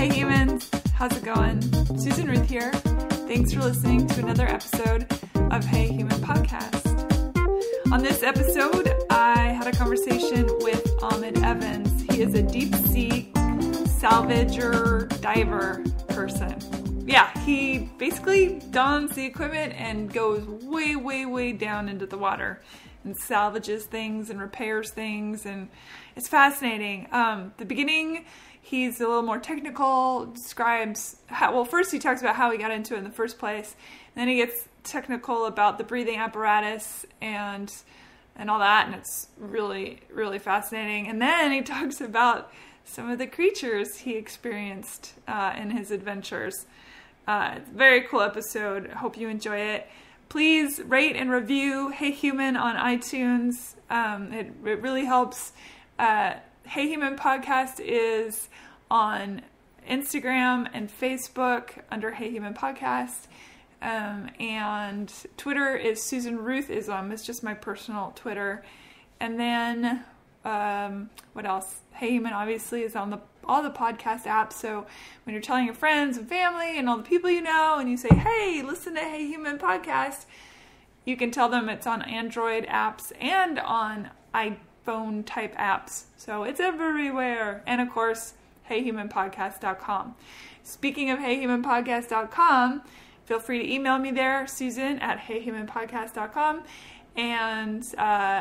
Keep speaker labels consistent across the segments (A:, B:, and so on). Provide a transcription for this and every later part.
A: Hey humans, how's it going? Susan Ruth here. Thanks for listening to another episode of Hey Human Podcast. On this episode, I had a conversation with Ahmed Evans. He is a deep sea salvager diver person. Yeah, he basically dons the equipment and goes way, way, way down into the water and salvages things and repairs things, and it's fascinating. The beginning, he's a little more technical, describes how, well, first he talks about how he got into it in the first place, and then he gets technical about the breathing apparatus and all that, and it's really, really fascinating. And then he talks about some of the creatures he experienced in his adventures. It's a very cool episode. I hope you enjoy it. Please rate and review Hey Human on iTunes. It really helps. Hey Human Podcast is on Instagram and Facebook under Hey Human Podcast. And Twitter is Susan Ruth Islam. It's just my personal Twitter. And then, what else? Hey Human obviously is on all the podcast apps. So when you're telling your friends and family and all the people you know, and you say, hey, listen to Hey Human Podcast, you can tell them it's on Android apps and on iPhone type apps. So it's everywhere. And of course, heyhumanpodcast.com. Speaking of heyhumanpodcast.com, feel free to email me there, Susan at heyhumanpodcast.com. And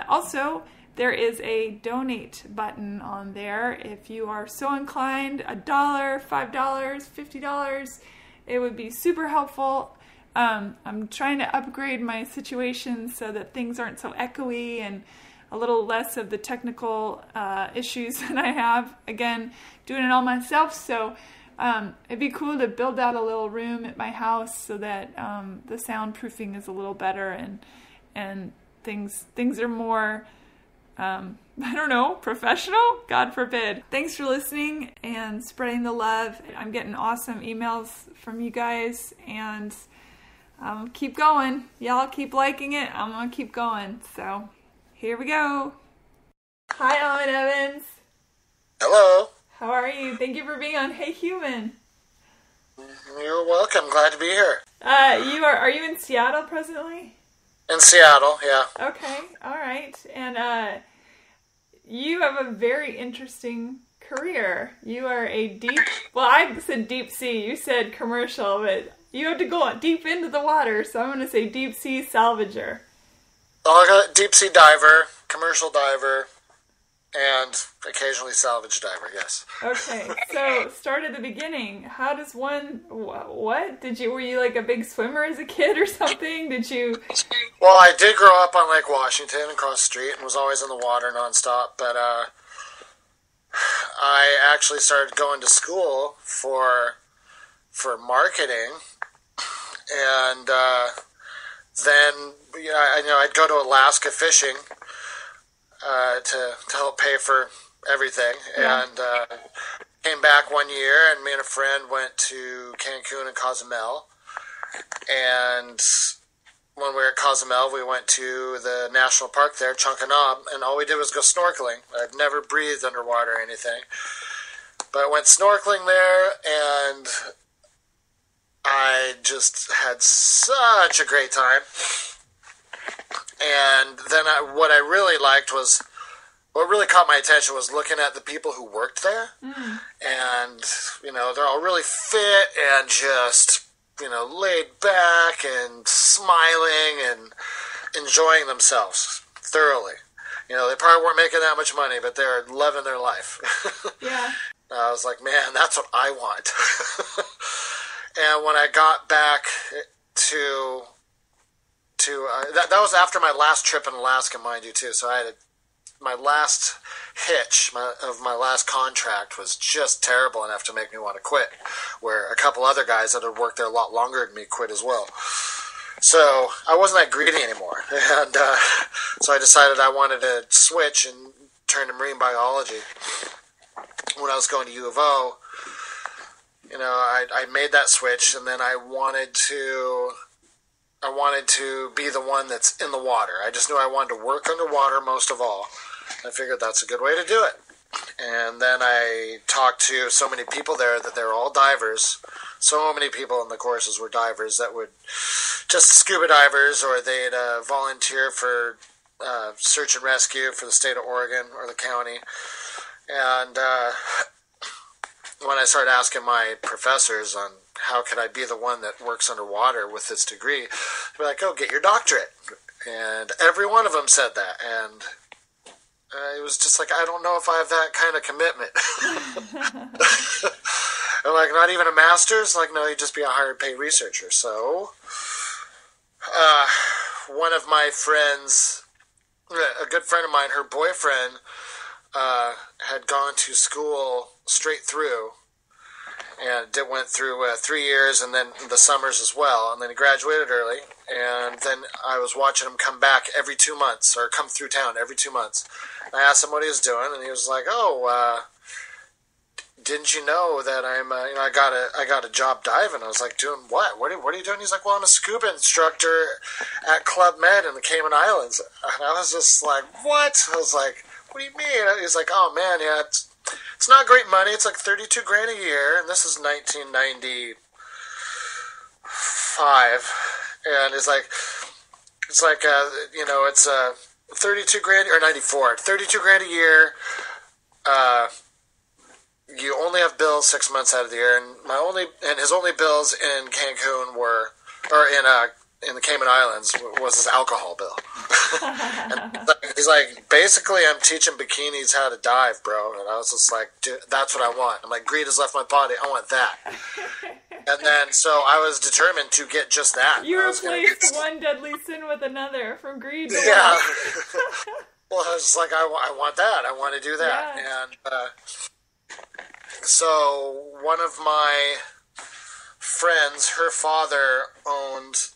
A: also, there is a donate button on there. If you are so inclined, $1, $5, $50, it would be super helpful. I'm trying to upgrade my situation so that things aren't so echoey and a little less of the technical issues that I have. Again, doing it all myself, so it'd be cool to build out a little room at my house so that the soundproofing is a little better and things are more, I don't know, professional? God forbid. Thanks for listening and spreading the love. I'm getting awesome emails from you guys, and keep going. Y'all keep liking it. I'm going to keep going. So here we go. Hi, Ahmed Evans.
B: Hello.
A: How are you? Thank you for being on Hey Human.
B: You're welcome. Glad to be here.
A: Are you in Seattle presently?
B: In Seattle, yeah.
A: Okay, all right. And you have a very interesting career. You are I said deep sea, you said commercial, but you have to go deep into the water, so I'm going to say deep sea salvager.
B: Oh, I got deep sea diver, commercial diver, and occasionally salvage diver, yes.
A: Okay, so start at the beginning. How does one, what? Were you like a big swimmer as a kid or something?
B: Well, I did grow up on Lake Washington across the street and was always in the water nonstop, but I actually started going to school for marketing, and then I'd go to Alaska fishing to help pay for everything. Yeah. And came back one year, and me and a friend went to Cancun and Cozumel. And when we were at Cozumel, we went to the national park there, Chunkanab, and all we did was go snorkeling. I'd never breathed underwater or anything. But I went snorkeling there, and I just had such a great time. And then what really caught my attention was looking at the people who worked there. Mm. And, they're all really fit and just, laid back and smiling and enjoying themselves thoroughly. They probably weren't making that much money, but they're loving their life.
A: Yeah.
B: I was like, man, that's what I want. And when I got back to that was after my last trip in Alaska, mind you, too. So I had my last hitch of my last contract was just terrible enough to make me want to quit, where a couple other guys that had worked there a lot longer than me quit as well. So I wasn't that greedy anymore. And so I decided I wanted to switch and turn to marine biology. When I was going to U of O, I made that switch, and then I wanted to be the one that's in the water. I just knew I wanted to work underwater most of all. I figured that's a good way to do it. And then I talked to so many people there that they're all divers. So many people in the courses were divers that would just scuba divers, or they'd volunteer for search and rescue for the state of Oregon or the county. And when I started asking my professors on how could I be the one that works underwater with this degree, they'd be like, oh, get your doctorate. And every one of them said that. And it was just like, I don't know if I have that kind of commitment. I'm like, not even a master's? Like, no, you'd just be a hired paid researcher. So, one of my friends, a good friend of mine, her boyfriend had gone to school straight through, and it went through 3 years and then the summers as well, and then he graduated early, and then I was watching him come back every 2 months, or come through town every 2 months. I asked him what he was doing, and he was like, oh, didn't you know that I got a job diving? I was like, doing what? What are you doing? He's like, well, I'm a scuba instructor at Club Med in the Cayman Islands. And I was just like, what? I was like, what do you mean? He's like, oh man, yeah, it's not great money. It's like $32,000 a year, and this is 1995. And it's like it's $32,000 or 94, $32,000 a year. You only have bills 6 months out of the year, and his only bills in Cancun in the Cayman Islands was his alcohol bill. And he's like, basically, I'm teaching bikinis how to dive, bro. And I was just like, dude, that's what I want. I'm like, greed has left my body. I want that. And then, so I was determined to get just that.
A: You replaced one deadly sin with another, from greed to
B: yeah. Well, I was just like, I want that. I want to do that.
A: Yeah.
B: And so one of my friends, her father owned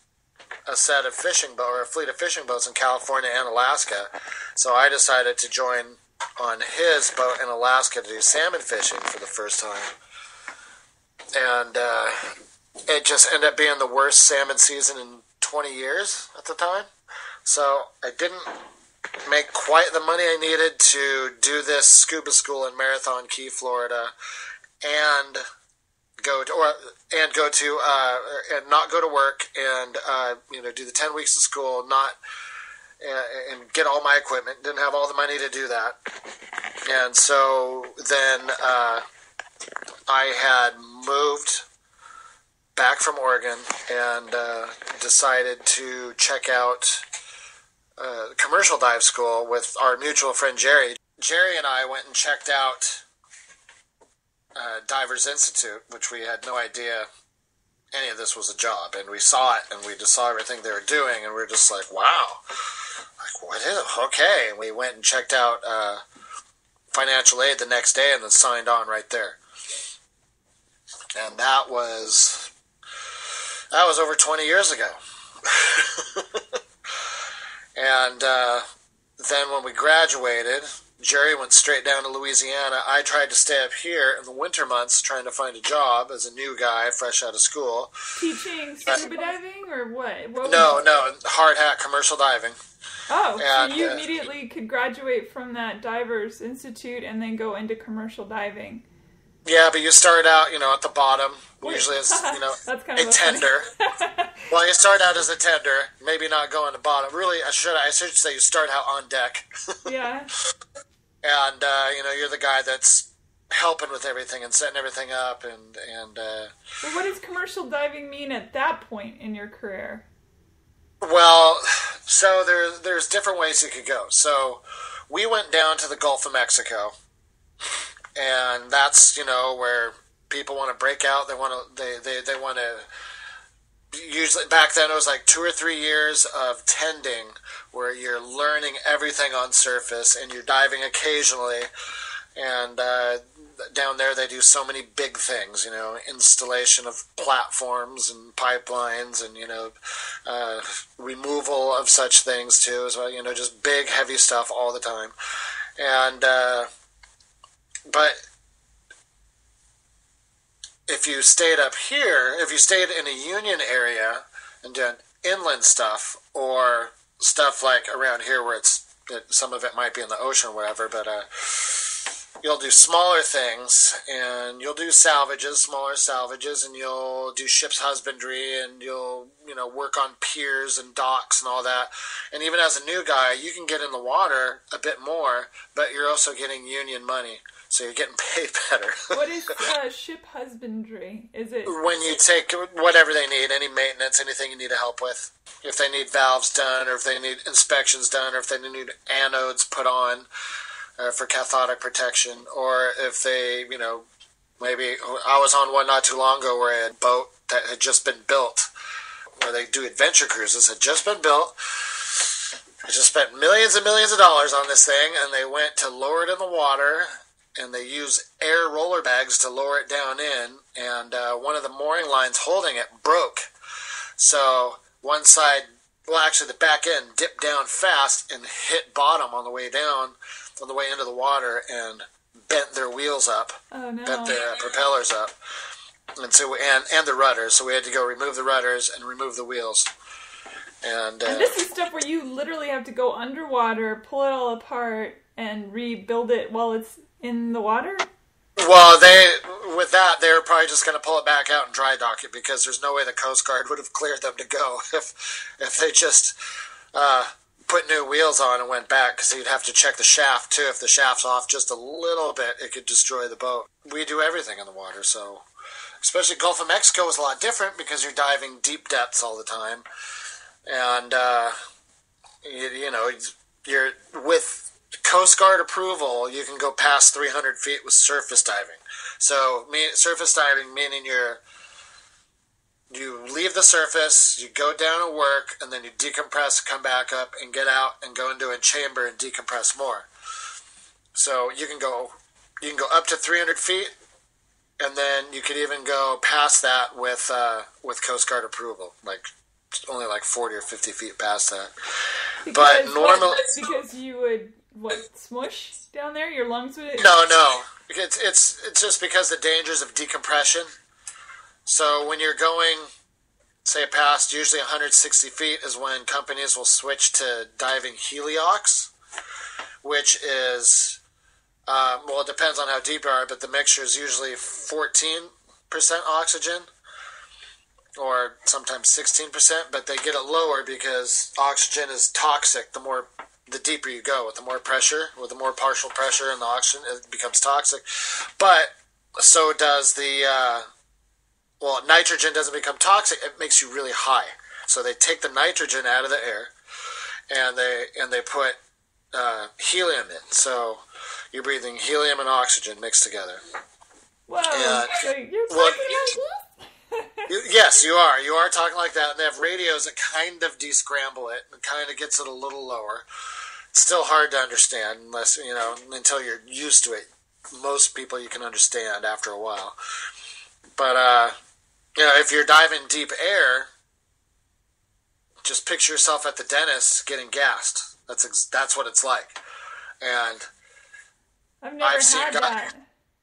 B: a set of a fleet of fishing boats in California and Alaska. So I decided to join on his boat in Alaska to do salmon fishing for the first time. And it just ended up being the worst salmon season in 20 years at the time. So I didn't make quite the money I needed to do this scuba school in Marathon Key, Florida, and not go to work, and do the 10 weeks of school, and get all my equipment. Didn't have all the money to do that, and so then I had moved back from Oregon and decided to check out commercial dive school with our mutual friend Jerry. Jerry and I went and checked out Divers Institute, which we had no idea any of this was a job, and we saw it, and we just saw everything they were doing, and we were just like, wow, like, what is it? Okay. And we went and checked out financial aid the next day, and then signed on right there. And that was over 20 years ago. And then when we graduated, Jerry went straight down to Louisiana. I tried to stay up here in the winter months trying to find a job as a new guy fresh out of school.
A: Teaching scuba diving or what?
B: No, hard hat commercial diving.
A: Oh, and, so you immediately could graduate from that Divers Institute and then go into commercial diving. Yeah,
B: but you start out, at the bottom, usually as,
A: That's kind of
B: a tender. Well, you start out as a tender, maybe not going to bottom. Really, I should say you start out on deck.
A: Yeah.
B: And, you're the guy that's helping with everything and setting everything up. And
A: Well, what does commercial diving mean at that point in your career?
B: Well, so there's different ways you could go. So we went down to the Gulf of Mexico. And that's, where people want to break out. They want to, usually back then it was like 2 or 3 years of tending where you're learning everything on surface and you're diving occasionally. And down there they do so many big things, installation of platforms and pipelines and, removal of such things too as well, just big, heavy stuff all the time. And, but if you stayed up here, if you stayed in a union area and done inland stuff or stuff like around here where some of it might be in the ocean or whatever, but you'll do smaller things, and you'll do smaller salvages, and you'll do ship's husbandry, and you'll, work on piers and docks and all that. And even as a new guy, you can get in the water a bit more, but you're also getting union money, so you're getting paid better.
A: What is ship husbandry? Is it
B: when you take whatever they need, any maintenance, anything you need help with? If they need valves done, or if they need inspections done, or if they need anodes put on for cathodic protection, or if they, maybe I was on one not too long ago where a boat that had just been built, where they do adventure cruises, had just been built. They just spent millions and millions of dollars on this thing, and they went to lower it in the water, and they use air roller bags to lower it down in, and one of the mooring lines holding it broke. So one side, actually the back end dipped down fast and hit bottom on the way down, on the way into the water, and bent their wheels up, bent their propellers up, and so and the rudders. So we had to go remove the rudders and remove the wheels. And
A: this is stuff where you literally have to go underwater, pull it all apart, and rebuild it while it's in the water?
B: Well, they were probably just going to pull it back out and dry dock it, because there's no way the Coast Guard would have cleared them to go if they just put new wheels on and went back, because you'd have to check the shaft too. If the shaft's off just a little bit, it could destroy the boat. We do everything in the water, so especially Gulf of Mexico is a lot different because you're diving deep depths all the time, and you're with Coast Guard approval, you can go past 300 feet with surface diving. So surface diving meaning you leave the surface, you go down and work, and then you decompress, come back up, and get out and go into a chamber and decompress more. So you can go up to 300 feet, and then you could even go past that with Coast Guard approval, like only like 40 or 50 feet past that. But normally,
A: because you would smush down there, your lungs would.
B: No. It's just because the dangers of decompression. So when you're going, say, past usually 160 feet is when companies will switch to diving heliox, which is, it depends on how deep you are, but the mixture is usually 14% oxygen, or sometimes 16%, but they get it lower because oxygen is toxic. The deeper you go, with the more pressure, with the more partial pressure in the oxygen, it becomes toxic. But so does nitrogen doesn't become toxic. It makes you really high. So they take the nitrogen out of the air, and they put helium in. So you're breathing helium and oxygen mixed together.
A: Whoa! So you're talking like this?
B: Yes, you are. You are talking like that. And they have radios that kind of descramble it and kind of gets it a little lower. It's still hard to understand until you're used to it. Most people you can understand after a while. But, if you're diving deep air, just picture yourself at the dentist getting gassed. That's what it's like. And
A: I've never had that.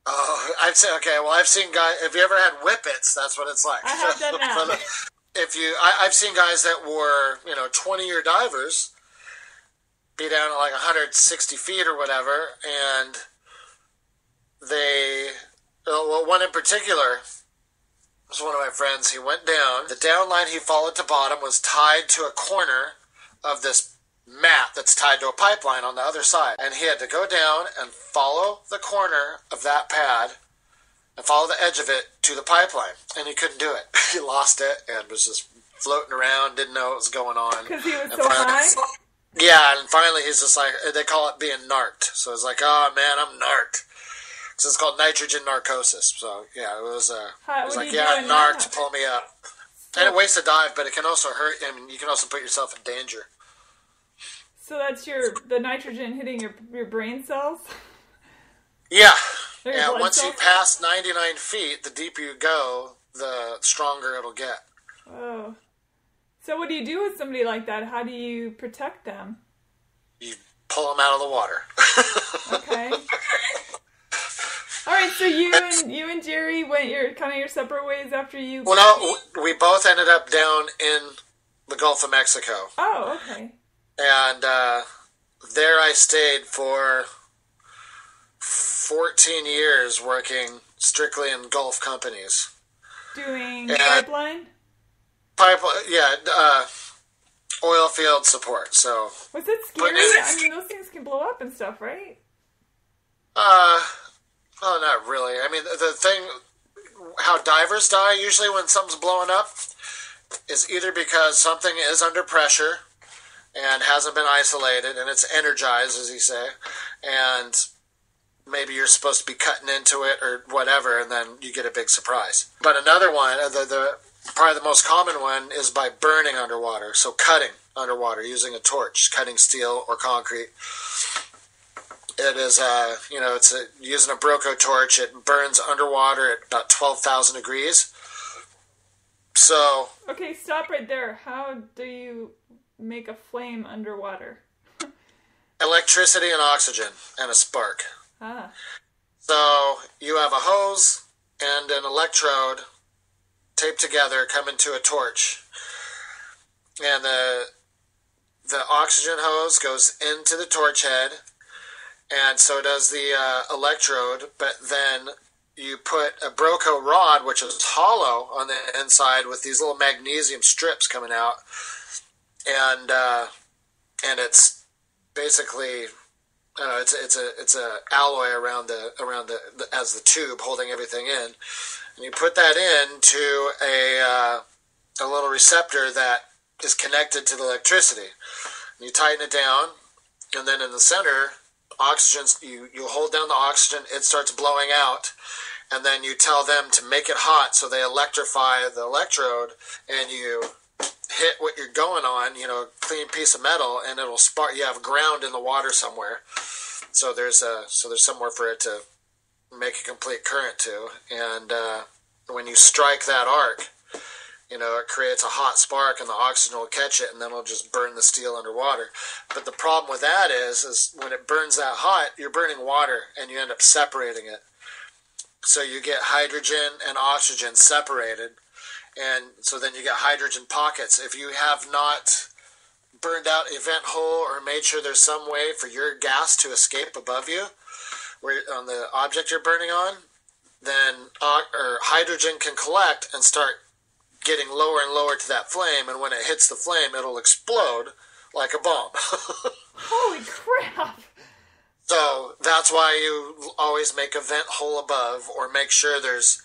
B: Oh, I've seen guys. Have you ever had whippets? That's what it's like.
A: I have done that.
B: I've seen guys that were 20-year divers be down at like 160 feet or whatever, and one in particular was one of my friends. He went down. The down line he followed to bottom was tied to a corner of this mat that's tied to a pipeline on the other side. And he had to go down and follow the corner of that pad and follow the edge of it to the pipeline. And he couldn't do it. He lost it and was just floating around, didn't know what was going on.
A: Because he was so high?
B: Yeah, and finally he's just like, they call it being narked. So it's like, oh man, I'm narked. So it's called nitrogen narcosis. So yeah, it was like, yeah, narked, pull me up. And it wastes a dive, but it can also hurt. I mean, you can also put yourself in danger.
A: So that's the nitrogen hitting your brain cells?
B: Yeah. And once you pass 99 feet, the deeper you go, the stronger it'll get.
A: Oh. So what do you do with somebody like that? How do you protect them?
B: You pull them out of the water.
A: Okay. All right, so you and Jerry went your separate ways after you...
B: Well, no, we both ended up down in the Gulf of Mexico.
A: Oh, okay.
B: And there I stayed for 14 years working strictly in Gulf companies.
A: Doing pipeline?
B: Oil field support. So
A: was it scary? I mean, those things can blow up and stuff, right?
B: Oh, not really. I mean, the thing, how divers die usually when something's blowing up is either because something is under pressure and hasn't been isolated and it's energized, as you say, and maybe you're supposed to be cutting into it or whatever, and then you get a big surprise. But another one, probably the most common one, is by burning underwater. So cutting underwater using a torch, cutting steel or concrete. It is, using a Broco torch. It burns underwater at about 12,000 degrees. So...
A: Okay, stop right there. How do you make a flame underwater?
B: Electricity and oxygen and a spark.
A: Ah.
B: So you have a hose and an electrode taped together coming to a torch. And the oxygen hose goes into the torch head, and so does the electrode, but then you put a Broco rod, which is hollow on the inside with these little magnesium strips coming out, and it's basically it's a alloy around the as the tube holding everything in, and you put that into a little receptor that is connected to the electricity. And you tighten it down, and then in the center, oxygen, you hold down the oxygen, it starts blowing out, and then you tell them to make it hot, so they electrify the electrode, and you hit what you're going on, clean piece of metal, and it'll spark. You have ground in the water somewhere, so there's somewhere for it to make a complete current to, and when you strike that arc, it creates a hot spark, and the oxygen will catch it, and then it'll just burn the steel underwater. But the problem with that is when it burns that hot, you're burning water, and you end up separating it. So you get hydrogen and oxygen separated, and so then you get hydrogen pockets. If you have not burned out a vent hole or made sure there's some way for your gas to escape above you, where on the object you're burning on, then hydrogen can collect and start getting lower and lower to that flame, and when it hits the flame, it'll explode like a bomb.
A: Holy crap!
B: So that's why you always make a vent hole above, or make sure there's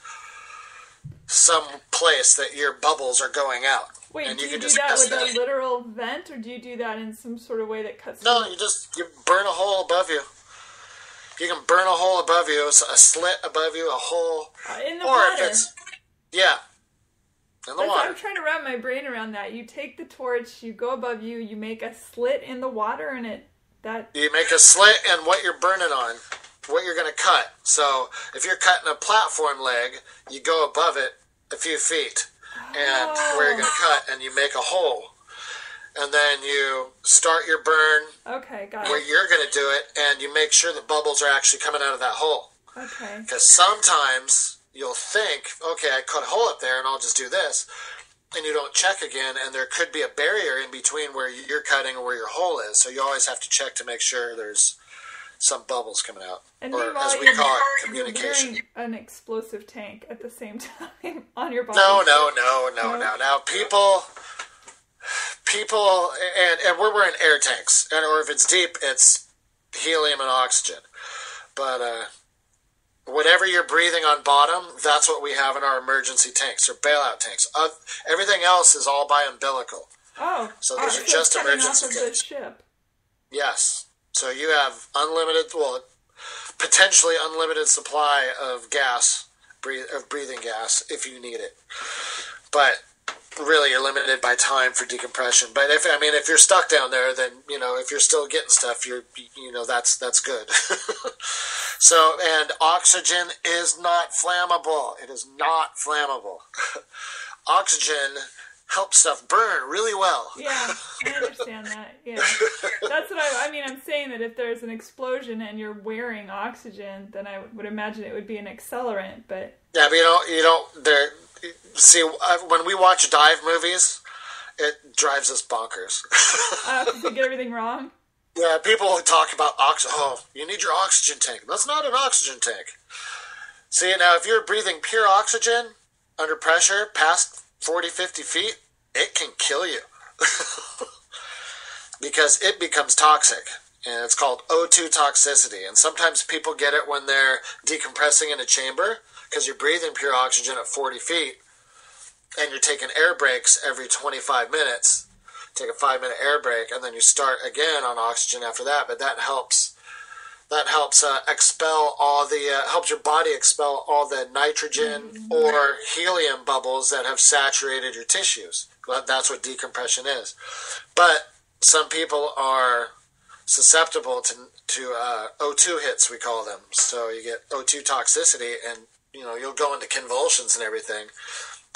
B: some place that your bubbles are going out.
A: Wait,
B: and
A: do you do
B: just
A: that with a literal vent, or do you do that in some sort of way that cuts?
B: No, you burn a hole above you. You can burn a hole above you, a slit above you, a hole.
A: In the water.
B: In the water.
A: I'm trying to wrap my brain around that. You take the torch, you go above you, you make a slit in the water, and you
B: make a slit in what you're burning on, what you're going to cut. So if you're cutting a platform leg, you go above it a few feet, and where you're going to cut, and you make a hole. And then you start your burn where you're going to do it, and you make sure the bubbles are actually coming out of that hole.
A: Okay.
B: Because sometimes you'll think, okay, I cut a hole up there, and I'll just do this. And you don't check again, and there could be a barrier in between where you're cutting and where your hole is. So you always have to check to make sure there's some bubbles coming out.
A: And
B: or as we call it, communication.
A: You're wearing an explosive tank at the same time on your body.
B: No. Now, people, and we're wearing air tanks. Or if it's deep, it's helium and oxygen. But whatever you're breathing on bottom, that's what we have in our emergency tanks or bailout tanks. Everything else is all by umbilical.
A: Oh,
B: so those are just emergency tanks.
A: The ship.
B: Yes. So you have potentially unlimited supply of gas, of breathing gas, if you need it. But really, you're limited by time for decompression. But if you're stuck down there, then if you're still getting stuff, that's good. So, and oxygen is not flammable. It is not flammable. Oxygen helps stuff burn really well.
A: Yeah, I understand that. Yeah, that's what I'm saying that if there's an explosion and you're wearing oxygen, then I would imagine it would be an accelerant. But
B: yeah, but you don't. See, when we watch dive movies, it drives us bonkers.
A: Because we get everything wrong?
B: Yeah, people talk about oxygen. Oh, you need your oxygen tank. That's not an oxygen tank. See, now if you're breathing pure oxygen under pressure past 40, 50 feet, it can kill you because it becomes toxic. And it's called O2 toxicity. And sometimes people get it when they're decompressing in a chamber because you're breathing pure oxygen at 40 feet and you're taking air breaks every 25 minutes. Take a 5-minute air break, and then you start again on oxygen after that. But that helps expel all the helps your body expel all the nitrogen or helium bubbles that have saturated your tissues. That's what decompression is. But some people are susceptible to O2 hits, we call them. So you get O2 toxicity, and you'll go into convulsions and everything.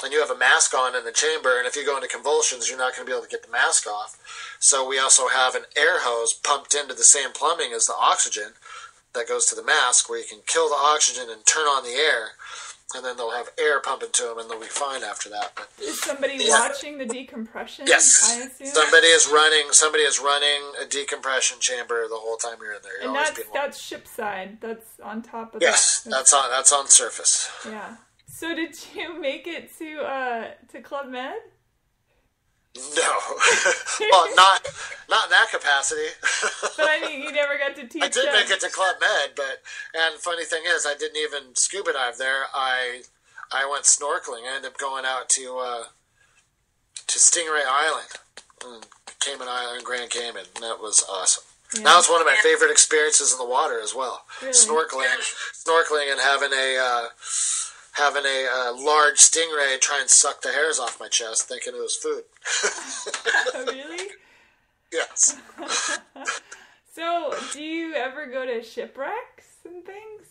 B: And you have a mask on in the chamber, and if you go into convulsions, you're not going to be able to get the mask off. So we also have an air hose pumped into the same plumbing as the oxygen that goes to the mask, where you can kill the oxygen and turn on the air, and then they'll have air pump into them, and they'll be fine after that. But,
A: is somebody watching the decompression?
B: Yes.
A: I assume?
B: Somebody is running a decompression chamber the whole time you're in there.
A: And that's ship side. That's on top of
B: Yes, that's on surface.
A: Yeah. So did you make it to Club Med?
B: No. Well, not in that capacity.
A: But I mean, you never got to teach.
B: I did make it to Club Med, and funny thing is, I didn't even scuba dive there. I went snorkeling. I ended up going out to Stingray Island, Cayman Island, Grand Cayman, and that was awesome. Yeah. That was one of my favorite experiences in the water as well. Really? Snorkeling and having a large stingray try and suck the hairs off my chest, thinking it was food.
A: Really?
B: Yes.
A: So, do you ever go to shipwrecks and things?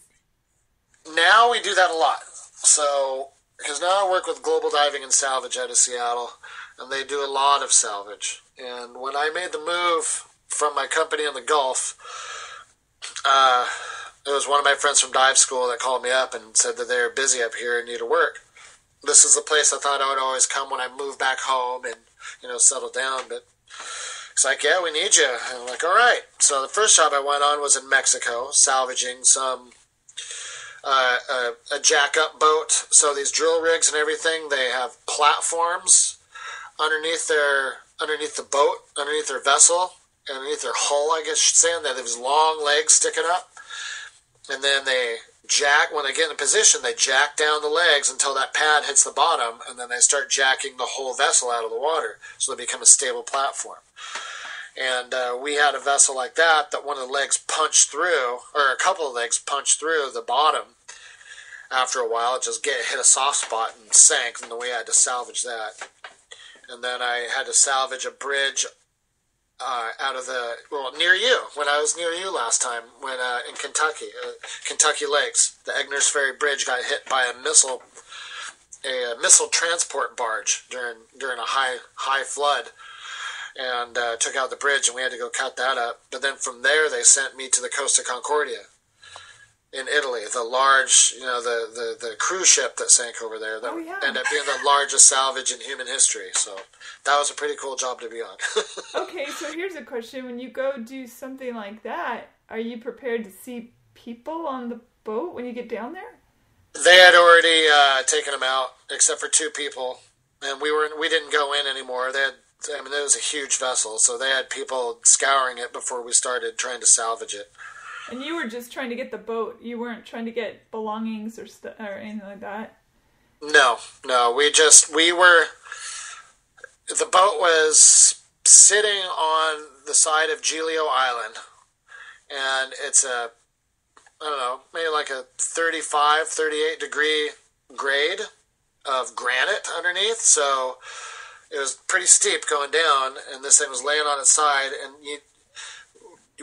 B: Now we do that a lot. So, because now I work with Global Diving and Salvage out of Seattle, and they do a lot of salvage. And when I made the move from my company in the Gulf, it was one of my friends from dive school that called me up and said that they're busy up here and need to work. This is the place I thought I would always come when I moved back home and, settle down. But it's like, yeah, we need you. And I'm like, all right. So the first job I went on was in Mexico, salvaging some a jack-up boat. So these drill rigs and everything, they have platforms underneath the boat, underneath their vessel, underneath their hull, I guess you should say, and they have these long legs sticking up. And then when they get in a position, they jack down the legs until that pad hits the bottom, and then they start jacking the whole vessel out of the water, so they become a stable platform. And we had a vessel like that one of the legs punched through, or a couple of legs punched through the bottom. After a while, it just hit a soft spot and sank, and then we had to salvage that. And then I had to salvage a bridge near you, when I was near you last time, in Kentucky, Kentucky Lakes, the Egner's Ferry Bridge got hit by a missile transport barge during a high flood, and took out the bridge, and we had to go cut that up. But then from there, they sent me to the Costa Concordia in Italy, the large, the cruise ship that sank over there that ended up being the largest salvage in human history. So that was a pretty cool job to be on.
A: Okay, so here's a question. When you go do something like that, are you prepared to see people on the boat when you get down there?
B: They had already taken them out, except for 2 people, and we didn't go in anymore. It was a huge vessel, so they had people scouring it before we started trying to salvage it.
A: And you were just trying to get the boat. You weren't trying to get belongings or anything like that?
B: No. The boat was sitting on the side of Giglio Island, and it's maybe like a 35, 38 degree grade of granite underneath, so it was pretty steep going down, and this thing was laying on its side, and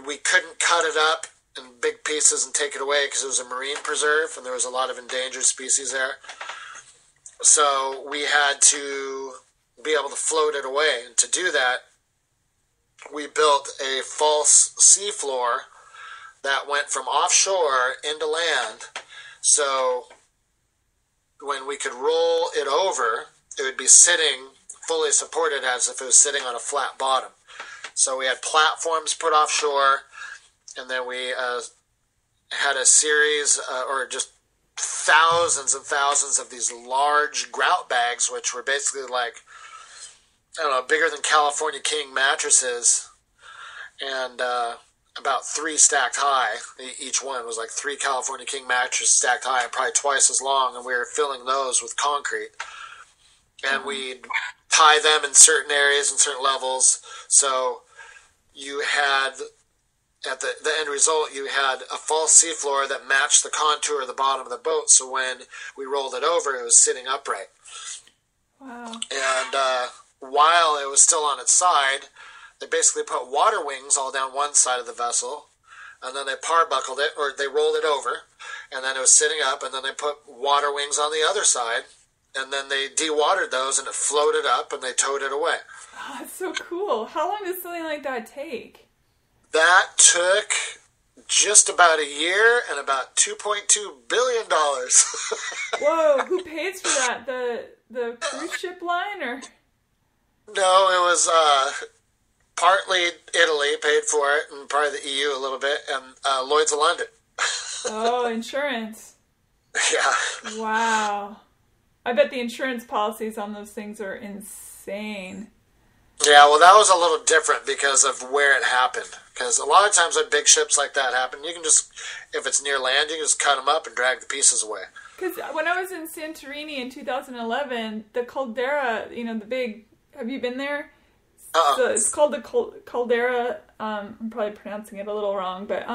B: we couldn't cut it up in big pieces and take it away because it was a marine preserve, and there was a lot of endangered species there. So we had to be able to float it away, and to do that, we built a false seafloor that went from offshore into land, so when we could roll it over, it would be sitting fully supported as if it was sitting on a flat bottom. So we had platforms put offshore, and then we had a series, or just thousands and thousands of these large grout bags, which were basically like, I don't know, bigger than California King mattresses, and about 3 stacked high. Each one was like 3 California King mattresses stacked high, and probably twice as long, and we were filling those with concrete. And we'd tie them in certain areas and certain levels. So you had, at the end result, you had a false seafloor that matched the contour of the bottom of the boat. So when we rolled it over, it was sitting upright.
A: Wow.
B: And while it was still on its side, they basically put water wings all down one side of the vessel, and then they parbuckled it, or they rolled it over, and then it was sitting up, and then they put water wings on the other side, and then they dewatered those, and it floated up, and they towed it away.
A: Oh, that's so cool. How long does something like that take?
B: That took just about a year and about $2.2 billion.
A: Whoa, who pays for that? The cruise ship line, or?
B: No, it was partly Italy paid for it, and probably the EU a little bit, and Lloyd's of London.
A: Oh, insurance.
B: Yeah.
A: Wow. I bet the insurance policies on those things are insane.
B: Yeah, well, that was a little different because of where it happened. Because a lot of times when big ships like that happen, you can just, if it's near land, you can just cut them up and drag the pieces away.
A: Because when I was in Santorini in 2011, the caldera, the big, have you been there? So it's called the caldera. I'm probably pronouncing it a little wrong, but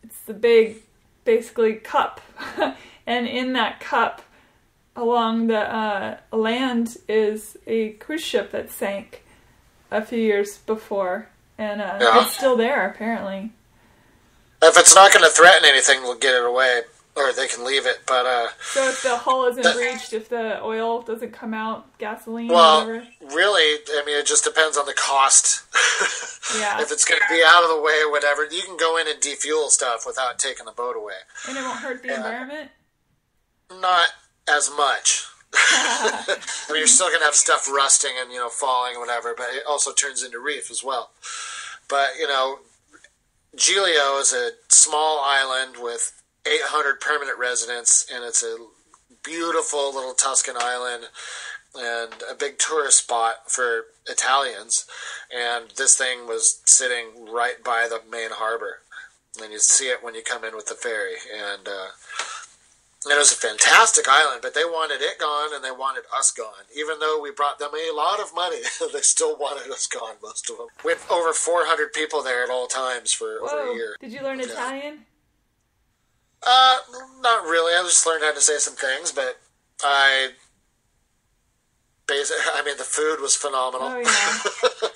A: it's the big, basically, cup. And in that cup, along the land, is a cruise ship that sank a few years before. And it's still there, apparently.
B: If it's not going to threaten anything, we'll get it away. Or they can leave it, but...
A: So if the hull isn't breached, if the oil doesn't come out, gasoline,
B: well,
A: whatever?
B: really, I mean, it just depends on the cost.
A: Yeah.
B: If it's going to be out of the way or whatever, you can go in and defuel stuff without taking the boat away.
A: And it won't hurt the environment?
B: Not as much. I mean, you're still going to have stuff rusting and, falling and whatever, but it also turns into reef as well. But, Giglio is a small island with 800 permanent residents, and it's a beautiful little Tuscan island and a big tourist spot for Italians. And this thing was sitting right by the main harbor, and you see it when you come in with the ferry. And it was a fantastic island, but they wanted it gone, and they wanted us gone. Even though we brought them a lot of money, they still wanted us gone, most of them. We had over 400 people there at all times for over a year.
A: Did you learn Italian?
B: Not really. I just learned how to say some things, but the food was phenomenal.
A: Oh, yeah.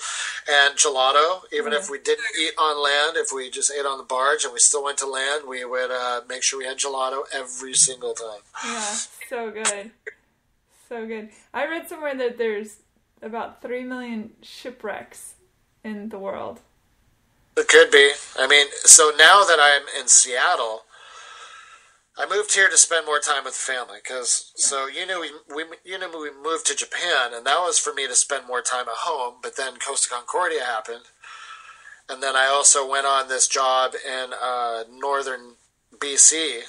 B: And gelato, even if we didn't eat on land, if we just ate on the barge and we still went to land, we would make sure we had gelato every single time.
A: Yeah, so good. So good. I read somewhere that there's about 3 million shipwrecks in the world.
B: It could be. I mean, so now that I'm in Seattle, I moved here to spend more time with the family because, we moved to Japan, and that was for me to spend more time at home. But then Costa Concordia happened, and then I also went on this job in northern BC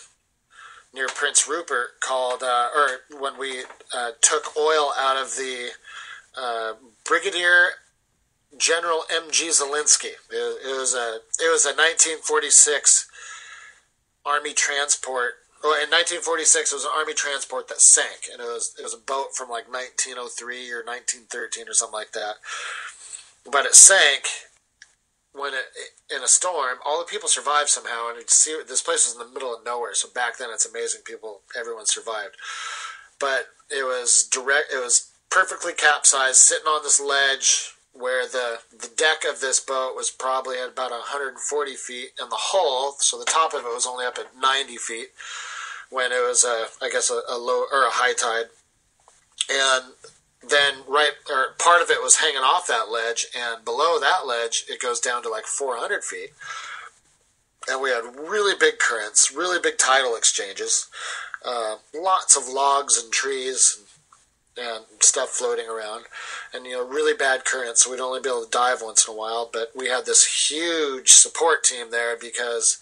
B: near Prince Rupert when we took oil out of the Brigadier General M.G. Zelensky. It was a 1946 Army transport. Well, in 1946, it was an Army transport that sank, and it was a boat from like 1903 or 1913 or something like that. But it sank in a storm. All the people survived somehow, and this place was in the middle of nowhere. So back then, it's amazing everyone survived. But it was perfectly capsized, sitting on this ledge where the deck of this boat was probably at about 140 feet, and the hull, so the top of it was only up at 90 feet when it was, a low or a high tide. And then part of it was hanging off that ledge, and below that ledge, it goes down to like 400 feet. And we had really big currents, really big tidal exchanges, lots of logs and trees. and stuff floating around, and really bad currents, so we'd only be able to dive once in a while. But we had this huge support team there because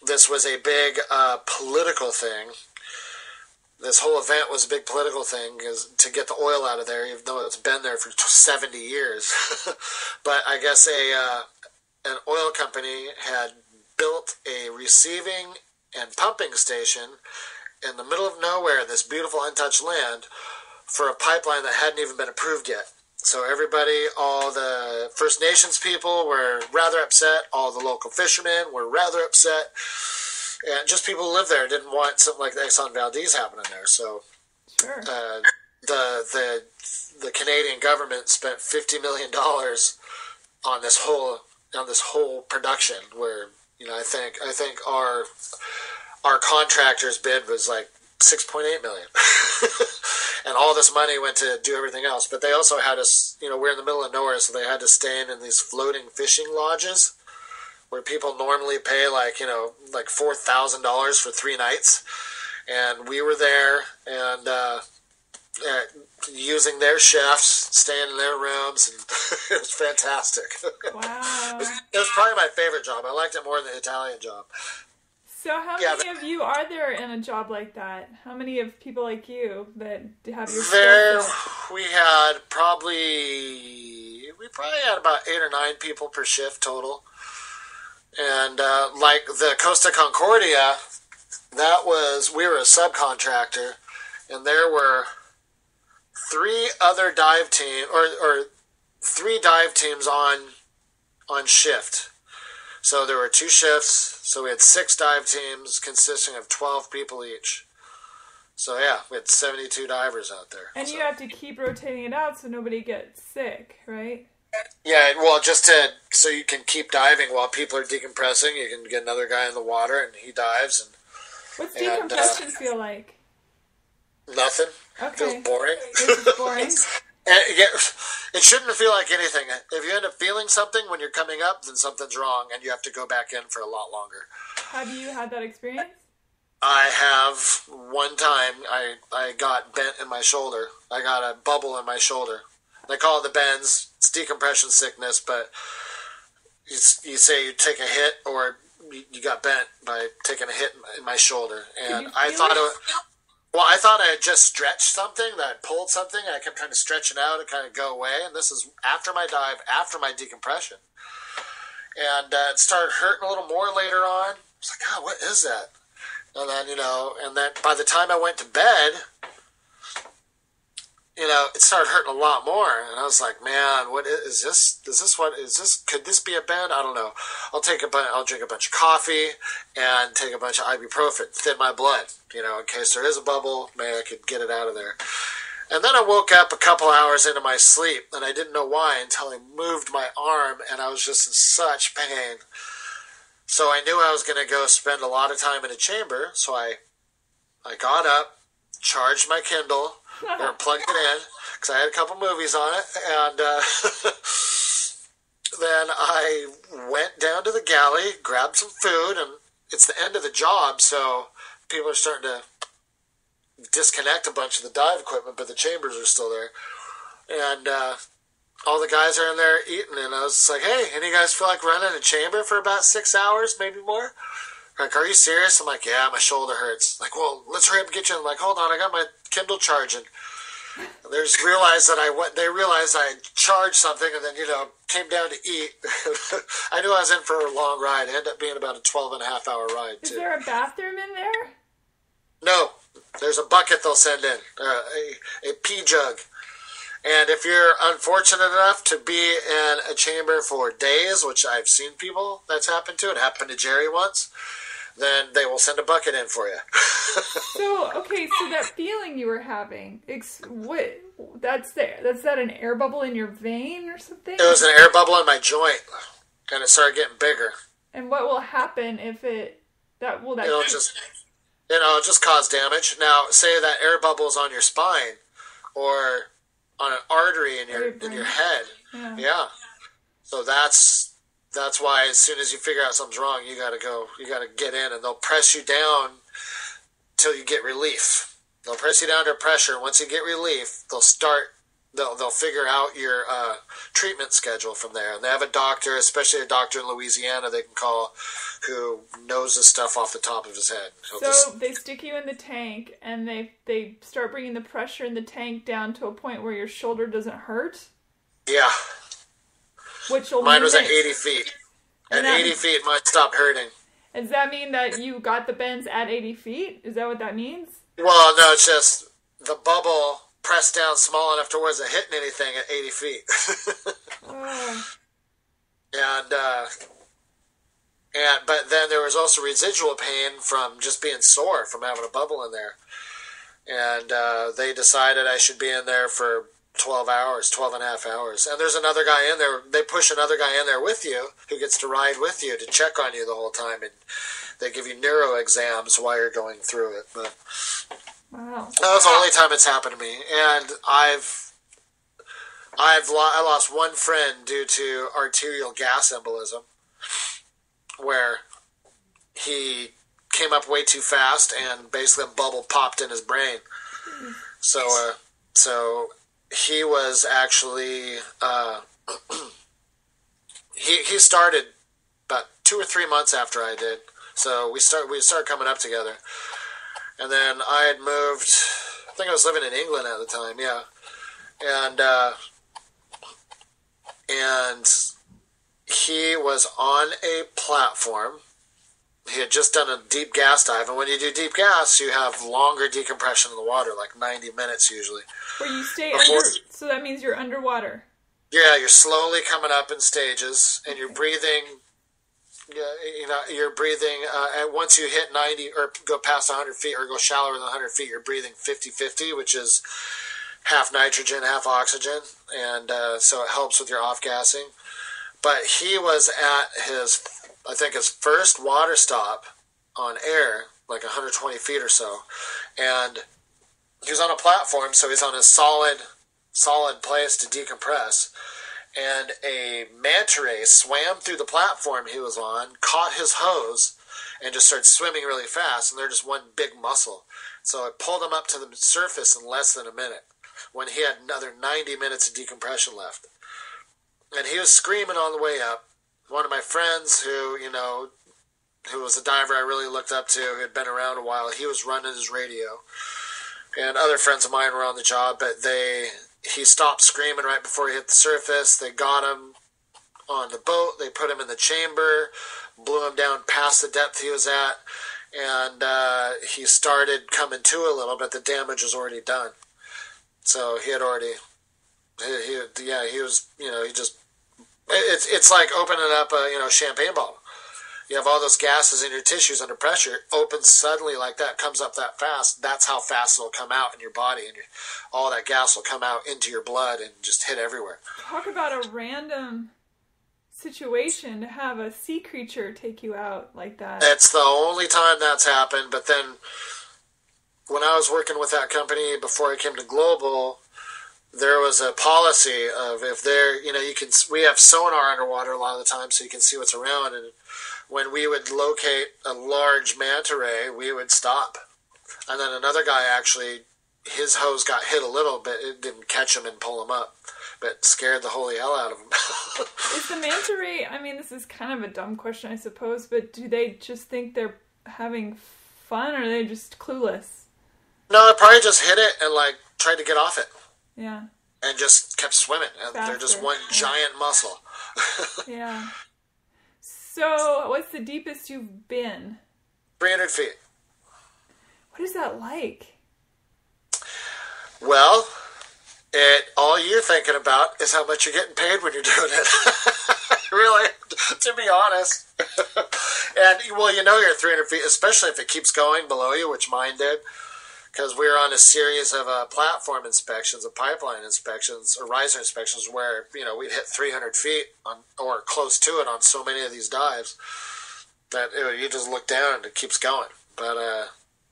B: this was a big political thing. This whole event was a big political thing to get the oil out of there, even though it's been there for 70 years. But I guess an oil company had built a receiving and pumping station in the middle of nowhere in this beautiful untouched land for a pipeline that hadn't even been approved yet. So everybody, all the First Nations people were rather upset. All the local fishermen were rather upset. And just people who live there didn't want something like the Exxon Valdez happening there. So
A: Sure.
B: The Canadian government spent $50 million on this whole production. Where I think our contractor's bid was like $6.8 million, and all this money went to do everything else. But they also had us, we're in the middle of nowhere, so they had to stay in these floating fishing lodges where people normally pay like $4,000 for 3 nights, and we were there and using their chefs, staying in their rooms, and it was fantastic.
A: Wow.
B: It was probably my favorite job. I liked it more than the Italian job.
A: So how many of you are there in a job like that? How many of people like you that have your
B: there?
A: skill set?
B: We probably had about 8 or 9 people per shift total. And like the Costa Concordia, we were a subcontractor, and there were 3 other dive teams or 3 dive teams on shift. So there were 2 shifts. So we had 6 dive teams consisting of 12 people each. So yeah, we had 72 divers out there.
A: And you have to keep rotating it out so nobody gets sick, right?
B: Yeah, well, so you can keep diving while people are decompressing. You can get another guy in the water and he dives.
A: What's decompression feel like?
B: Nothing.
A: Okay.
B: It feels boring.
A: It's just boring.
B: It shouldn't feel like anything. If you end up feeling something when you're coming up, then something's wrong, and you have to go back in for a lot longer.
A: Have you had that experience?
B: I have. One time, I got bent in my shoulder. I got a bubble in my shoulder. They call it the bends. It's decompression sickness, but you say you take a hit, or you got bent by taking a hit in my shoulder, and I thought I thought I had just stretched something, that I pulled something, and I kept trying to stretch it out and kind of go away, and this is after my dive, after my decompression. And it started hurting a little more later on. I was like, God, what is that? And then, by the time I went to bed, it started hurting a lot more. And I was like, man, what is this? Could this be a bend? I don't know. I'll drink a bunch of coffee and take a bunch of ibuprofen, thin my blood, in case there is a bubble, maybe I could get it out of there. And then I woke up a couple hours into my sleep, and I didn't know why until I moved my arm, and I was just in such pain. So I knew I was going to go spend a lot of time in a chamber, so I got up, charged my Kindle, or plugged it in, because I had a couple movies on it, and then I went down to the galley, grabbed some food, and it's the end of the job, so people are starting to disconnect a bunch of the dive equipment, but the chambers are still there, and all the guys are in there eating, and I was just like, hey, any guys feel like running a chamber for about 6 hours, maybe more? Like, are you serious? I'm like, yeah, my shoulder hurts. Like, well, let's hurry up and get you. I'm like, hold on, I got my Kindle charging. And they realized I had charged something, and then, came down to eat. I knew I was in for a long ride. It ended up being about a 12.5-hour ride, too.
A: Is there a bathroom in there?
B: No. There's a bucket they'll send in, a pee jug. And if you're unfortunate enough to be in a chamber for days, which I've seen people that's happened to, it happened to Jerry once, then they will send a bucket in for you.
A: So that feeling you were having, that's that an air bubble in your vein or something?
B: It was an air bubble in my joint, and it started getting bigger.
A: And what will happen if it'll
B: just cause damage. Now, say that air bubble is on your spine, or on an artery in your head. Yeah. So that's why as soon as you figure out something's wrong, you gotta get in, and they'll press you down till you get relief. They'll press you down to pressure. Once you get relief, they'll figure out your treatment schedule from there. And they have a doctor, especially a doctor in Louisiana, they can call, who knows this stuff off the top of his head.
A: They stick you in the tank, and they start bringing the pressure in the tank down to a point where your shoulder doesn't hurt?
B: Yeah. Mine was at 80 feet. At 80 feet, mine stopped hurting.
A: Does that mean that you got the bends at 80 feet? Is that what that means?
B: Well, no, it's just the bubble pressed down small enough to where it wasn't hitting anything at 80 feet.
A: Oh.
B: But then there was also residual pain from just being sore from having a bubble in there. And they decided I should be in there for 12 and a half hours. And there's another guy in there. They push another guy in there with you who gets to ride with you to check on you the whole time. And they give you neuro exams while you're going through it. But
A: wow.
B: That was the only time it's happened to me. And I lost one friend due to arterial gas embolism, where he came up way too fast and basically a bubble popped in his brain. So he was actually he started about 2 or 3 months after I did. So we started coming up together, and then I had moved. I think I was living in England at the time, yeah, and he was on a platform. He had just done a deep gas dive, and when you do deep gas, you have longer decompression in the water, like 90 minutes usually.
A: Where you stay under, so that means you're underwater.
B: Yeah, you're slowly coming up in stages, and you're breathing. You're breathing. And once you hit 90 or go past 100 feet or go shallower than 100 feet, you're breathing 50-50, which is half nitrogen, half oxygen, and so it helps with your off-gassing. But he was at his first water stop on air, like 120 feet or so, and he was on a platform, so he's on a solid place to decompress, and a manta ray swam through the platform he was on, caught his hose, and just started swimming really fast, and they're just one big muscle. So it pulled him up to the surface in less than a minute, when he had another 90 minutes of decompression left. And he was screaming on the way up. One of my friends who was a diver I really looked up to, who had been around a while, he was running his radio. And other friends of mine were on the job, but he stopped screaming right before he hit the surface. They got him on the boat. They put him in the chamber, blew him down past the depth he was at, and he started coming to a little bit. The damage was already done. So he had already, he was, he just, it's like opening up a, champagne bottle. You have all those gases in your tissues under pressure. It opens suddenly like that, comes up that fast. That's how fast it'll come out in your body, and all that gas will come out into your blood and just hit everywhere.
A: Talk about a random situation to have a sea creature take you out like that.
B: It's the only time that's happened. But then when I was working with that company before I came to Global, there was a policy of if there, we have sonar underwater a lot of the time, so you can see what's around. And when we would locate a large manta ray, we would stop. And then another guy actually, his hose got hit a little bit. It didn't catch him and pull him up, but scared the holy hell out of him.
A: Is the manta ray, this is kind of a dumb question, I suppose, but do they just think they're having fun, or are they just clueless?
B: No, they probably just hit it and tried to get off it.
A: Yeah.
B: And just kept swimming. And
A: faster.
B: They're just one giant muscle.
A: Yeah. So, what's the deepest you've been?
B: 300 feet.
A: What is that like?
B: Well, all you're thinking about is how much you're getting paid when you're doing it. Really, to be honest. And, you're 300 feet, especially if it keeps going below you, which mine did. Because we were on a series of platform inspections, of pipeline inspections, or riser inspections, where we'd hit 300 feet or close to it on so many of these dives that you just look down and it keeps going. But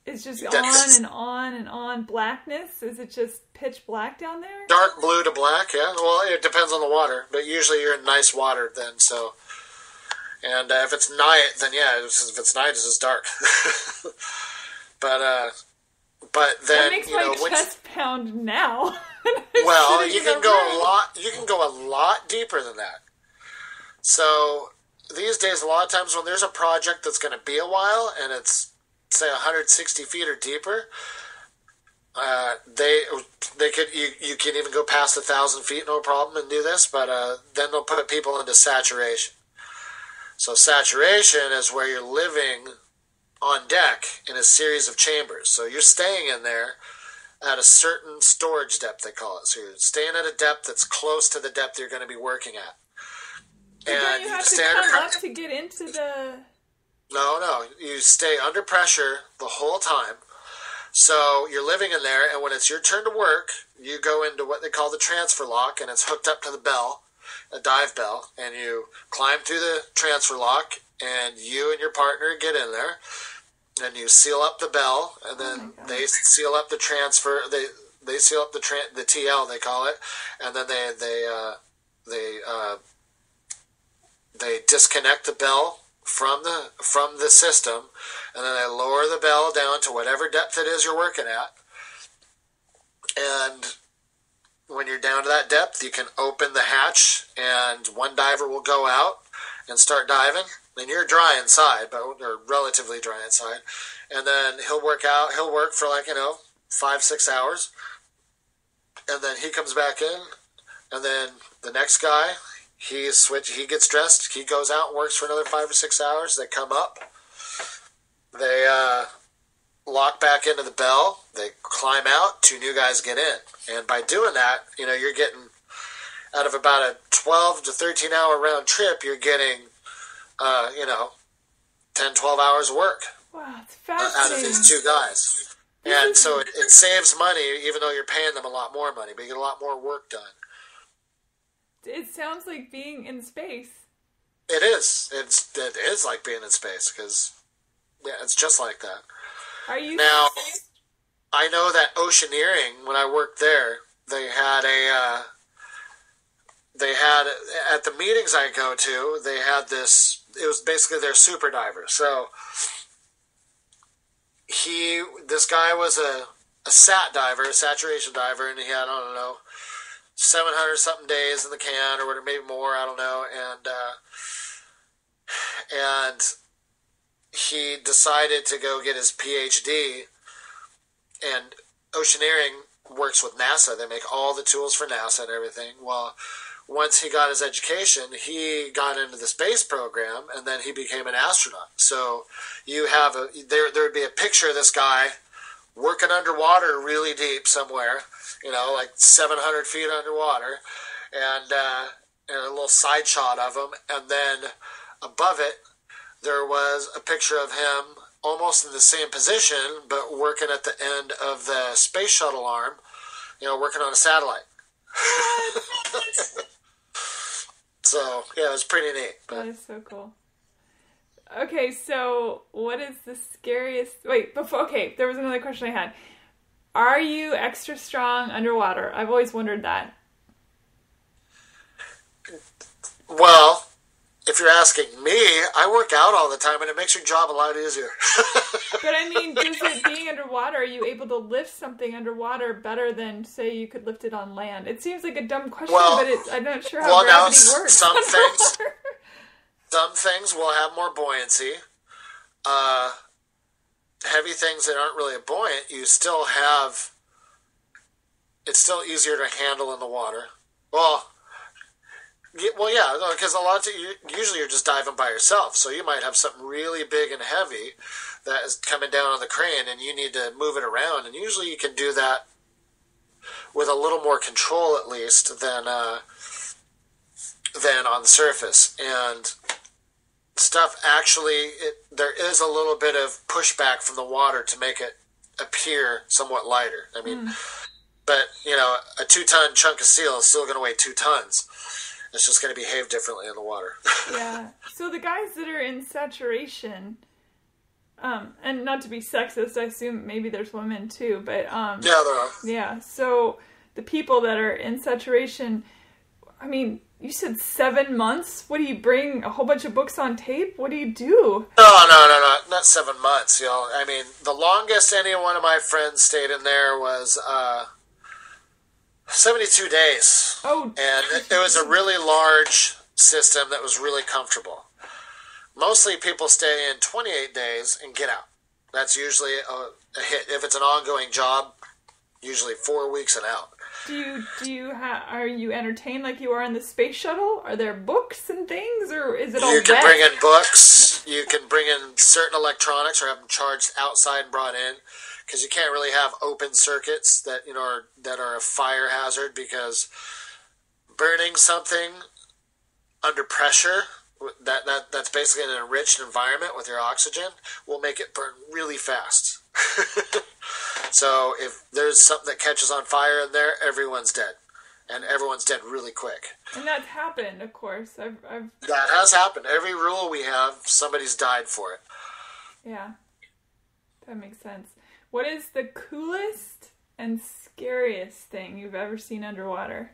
A: it's just on and on and on. Blackness? Is it just pitch black down there?
B: Dark blue to black, yeah. Well, it depends on the water, but usually you're in nice water then. So, and if it's night, then yeah. If it's night, it's just dark. But But then,
A: that makes my chest pound now.
B: Well, you can go a lot deeper than that. So these days, a lot of times when there's a project that's going to be a while and it's, say, 160 feet or deeper, they could you can even go past 1,000 feet, no problem, and do this. But then they'll put people into saturation. So saturation is where you're living on deck in a series of chambers. So you're staying in there at a certain storage depth, they call it. So you're staying at a depth that's close to the depth you're going to be working at.
A: And you have to come up to get into the...
B: No. You stay under pressure the whole time. So you're living in there, and when it's your turn to work, you go into what they call the transfer lock, and it's hooked up to the bell, a dive bell, and you climb through the transfer lock, and you and your partner get in there, and you seal up the bell, and then they seal up the transfer. They seal up the TL, they call it, and then they disconnect the bell from the system, and then they lower the bell down to whatever depth it is you're working at. And when you're down to that depth, you can open the hatch, and one diver will go out and start diving. And you're dry inside, or relatively dry inside. And then he'll work for 5-6 hours. And then he comes back in, and then the next guy, he gets dressed, he goes out and works for another 5 or 6 hours. They come up, they lock back into the bell, they climb out, 2 new guys get in. And by doing that, you're getting, out of about a 12 to 13 hour round trip, you're getting 10, 12 hours of work.
A: Wow, it's fascinating.
B: Out of these 2 guys. And so it saves money, even though you're paying them a lot more money, but you get a lot more work done.
A: It sounds like being in space.
B: It is. It is like being in space, because, it's just like that.
A: Are you...
B: Now, I know that Oceaneering, when I worked there, they had at the meetings I go to, they had this, it was basically their super diver. So this guy was a sat diver, a saturation diver, and he had, 700 something days in the can, or whatever, maybe more, I don't know. And he decided to go get his PhD, and Oceaneering works with NASA. They make all the tools for NASA and everything. Well, once he got his education, he got into the space program, and then he became an astronaut. So you have there would be a picture of this guy working underwater really deep somewhere, like 700 feet underwater, and a little side shot of him. And then above it, there was a picture of him almost in the same position, but working at the end of the space shuttle arm, working on a satellite. So, yeah, it was pretty neat.
A: That is so cool. Okay, so what is the scariest... Wait, there was another question I had. Are you extra strong underwater? I've always wondered that.
B: Well, if you're asking me, I work out all the time, and it makes your job a lot easier.
A: But I mean, being underwater, are you able to lift something underwater better than, say, you could lift it on land? It seems like a dumb question, but I'm not sure how gravity works.
B: Some things will have more buoyancy. Heavy things that aren't really buoyant, it's still easier to handle in the water. Well, yeah, because a lot of usually you're just diving by yourself, so you might have something really big and heavy that is coming down on the crane, and you need to move it around, and usually you can do that with a little more control, at least, than on the surface. And stuff actually, there is a little bit of pushback from the water to make it appear somewhat lighter. I mean, but, a 2-ton chunk of steel is still going to weigh 2 tons. It's just going to behave differently in the water.
A: Yeah. So the guys that are in saturation, and not to be sexist, I assume maybe there's women too, but...
B: yeah, there are.
A: Yeah. So the people that are in saturation, I mean, You said 7 months? What do you bring? A whole bunch of books on tape? What do you do?
B: No, not 7 months. I mean, the longest any one of my friends stayed in there was 72 days.
A: Oh,
B: and it was a really large system that was really comfortable. Mostly people stay in 28 days and get out. That's usually a hit. If it's an ongoing job, usually 4 weeks and out.
A: Are you entertained like you are in the space shuttle? Are there books and things, or is it all
B: You can
A: wet?
B: bring in books. You can bring in certain electronics or have them charged outside and brought in, because you can't really have open circuits that that are a fire hazard, because burning something under pressure that's basically an enriched environment with your oxygen will make it burn really fast. So if there's something that catches on fire in there, everyone's dead. And everyone's dead really quick.
A: And that's happened, of course. That
B: has happened. Every rule we have, somebody's died for it.
A: Yeah. That makes sense. What is the coolest and scariest thing you've ever seen underwater?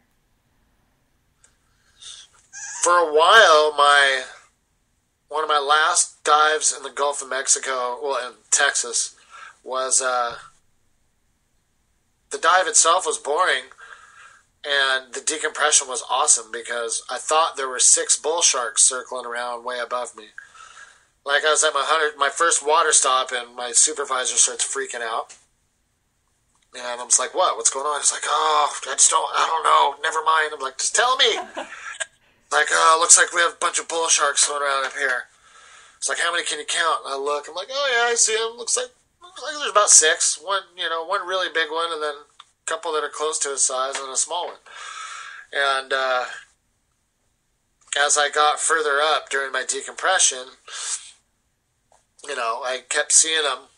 B: For a while, one of my last dives in the Gulf of Mexico, in Texas, was the dive itself was boring, and the decompression was awesome, because I thought there were 6 bull sharks circling around way above me. Like, I was at my first water stop, and my supervisor starts freaking out. And I'm just like, what's going on? He's like, I don't know, never mind. I'm like, just tell me. Like, looks like we have a bunch of bull sharks swimming around up here. It's like, how many can you count? And I look, I'm like, oh yeah, I see them. Looks like there's about 6. One really big one, and then a couple that are close to his size, and a small one. And as I got further up during my decompression, I kept seeing them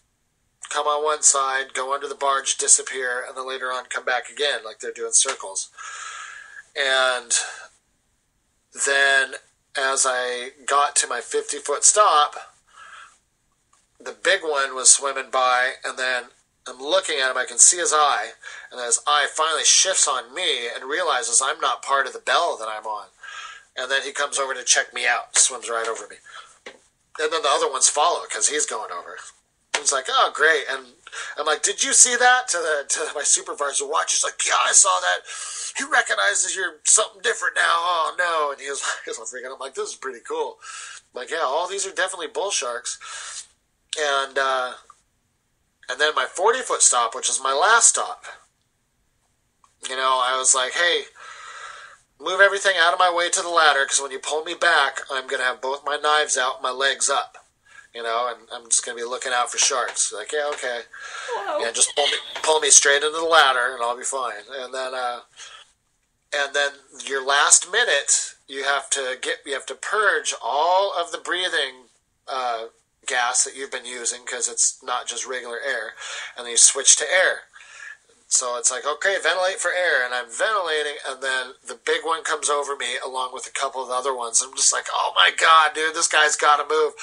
B: come on one side, go under the barge, disappear, and then later on come back again, like they're doing circles. And then as I got to my 50-foot stop, the big one was swimming by, and then I'm looking at him, I can see his eye, and his eye finally shifts on me and realizes I'm not part of the bell that I'm on. And then he comes over to check me out, swims right over me. And then the other ones follow, because he's going over. He's like, oh, great. And I'm like, did you see that? To my supervisor watch, he's like, yeah, I saw that. He recognizes you're something different now. Oh, no. And he was all freaking. I'm like, this is pretty cool. I'm like, yeah, all these are definitely bull sharks. And then my 40-foot stop, which is my last stop, I was like, hey, move everything out of my way to the ladder, because when you pull me back, I'm going to have both my knives out and my legs up, and I'm just going to be looking out for sharks. Like, yeah, okay.
A: Whoa.
B: Yeah, just pull me straight into the ladder, and I'll be fine. And then your last minute, you have to purge all of the breathing gas that you've been using, because it's not just regular air, and then you switch to air. So it's like, okay, ventilate for air, and I'm ventilating, and then the big one comes over me along with a couple of the other ones. I'm just like, oh my God, dude, this guy's got to move.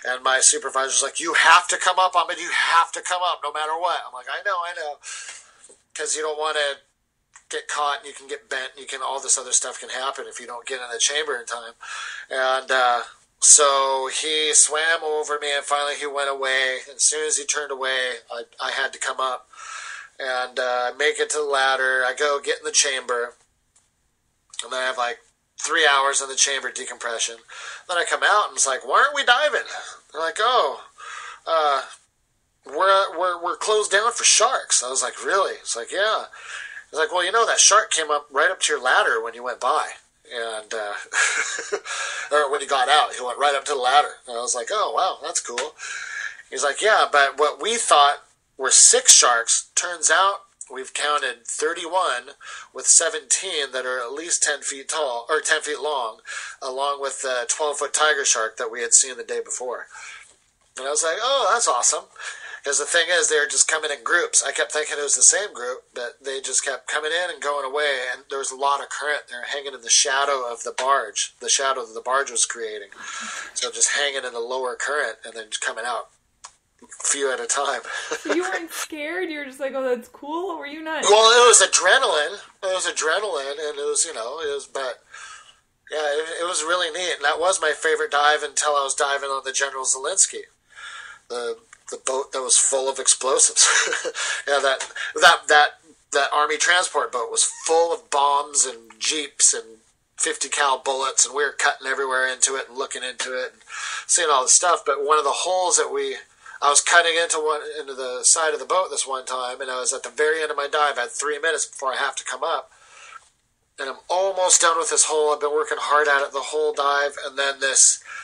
B: And my supervisor's like, you have to come up, Ahmed, you have to come up no matter what. I'm like, I know, because you don't want to get caught, and you can get bent, and all this other stuff can happen if you don't get in the chamber in time. And so he swam over me, and finally he went away. As soon as he turned away, I had to come up and make it to the ladder. I go get in the chamber, and then I have like 3 hours in the chamber decompression. Then I come out, and it's like, why aren't we diving? They're like, we're closed down for sharks. I was like, really? It's like, yeah. It's like, well, that shark came up right up to your ladder when you went by. And or when he got out, he went right up to the ladder. And I was like, oh, wow, that's cool. He's like, yeah, but what we thought were 6 sharks, turns out we've counted 31 with 17 that are at least 10 feet tall, or 10 feet long, along with the 12-foot tiger shark that we had seen the day before. And I was like, oh, that's awesome. Because the thing is, they were just coming in groups. I kept thinking it was the same group, but they just kept coming in and going away, and there was a lot of current. They were hanging in the shadow of the barge, the shadow that the barge was creating. So just hanging in the lower current and then just coming out a few at a time.
A: You weren't scared? You were just like, oh, that's cool? Or were you not?
B: Well, it was adrenaline. And it was, but Yeah, it was really neat. And that was my favorite dive until I was diving on the General Zelensky, the the boat that was full of explosives. Yeah, that army transport boat was full of bombs and jeeps and 50 cal bullets, and we were cutting everywhere into it and looking into it and seeing all the stuff. But one of the holes that I was cutting into the side of the boat this one time, and I was at the very end of my dive. I had 3 minutes before I have to come up, and I'm almost done with this hole. I've been working hard at it the whole dive, and then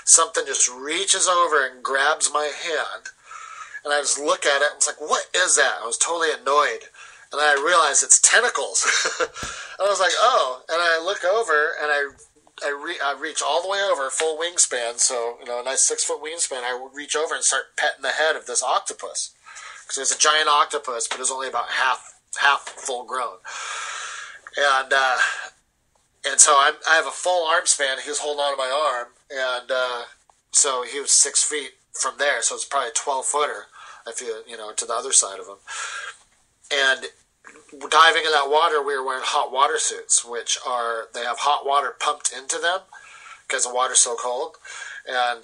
B: something just reaches over and grabs my hand, and I just look at it, and it's like, what is that? I was totally annoyed, and then I realized it's tentacles. And I was like, oh, and I look over, and I reach all the way over, full wingspan, so, a nice 6-foot wingspan. I would reach over and start petting the head of this octopus, because it was a giant octopus, but it was only about half full grown. And so I have a full arm span. He was holding on to my arm, and so he was 6 feet from there. So it's probably a 12-footer if you to the other side of him. And diving in that water, we were wearing hot water suits, they have hot water pumped into them because the water's so cold, and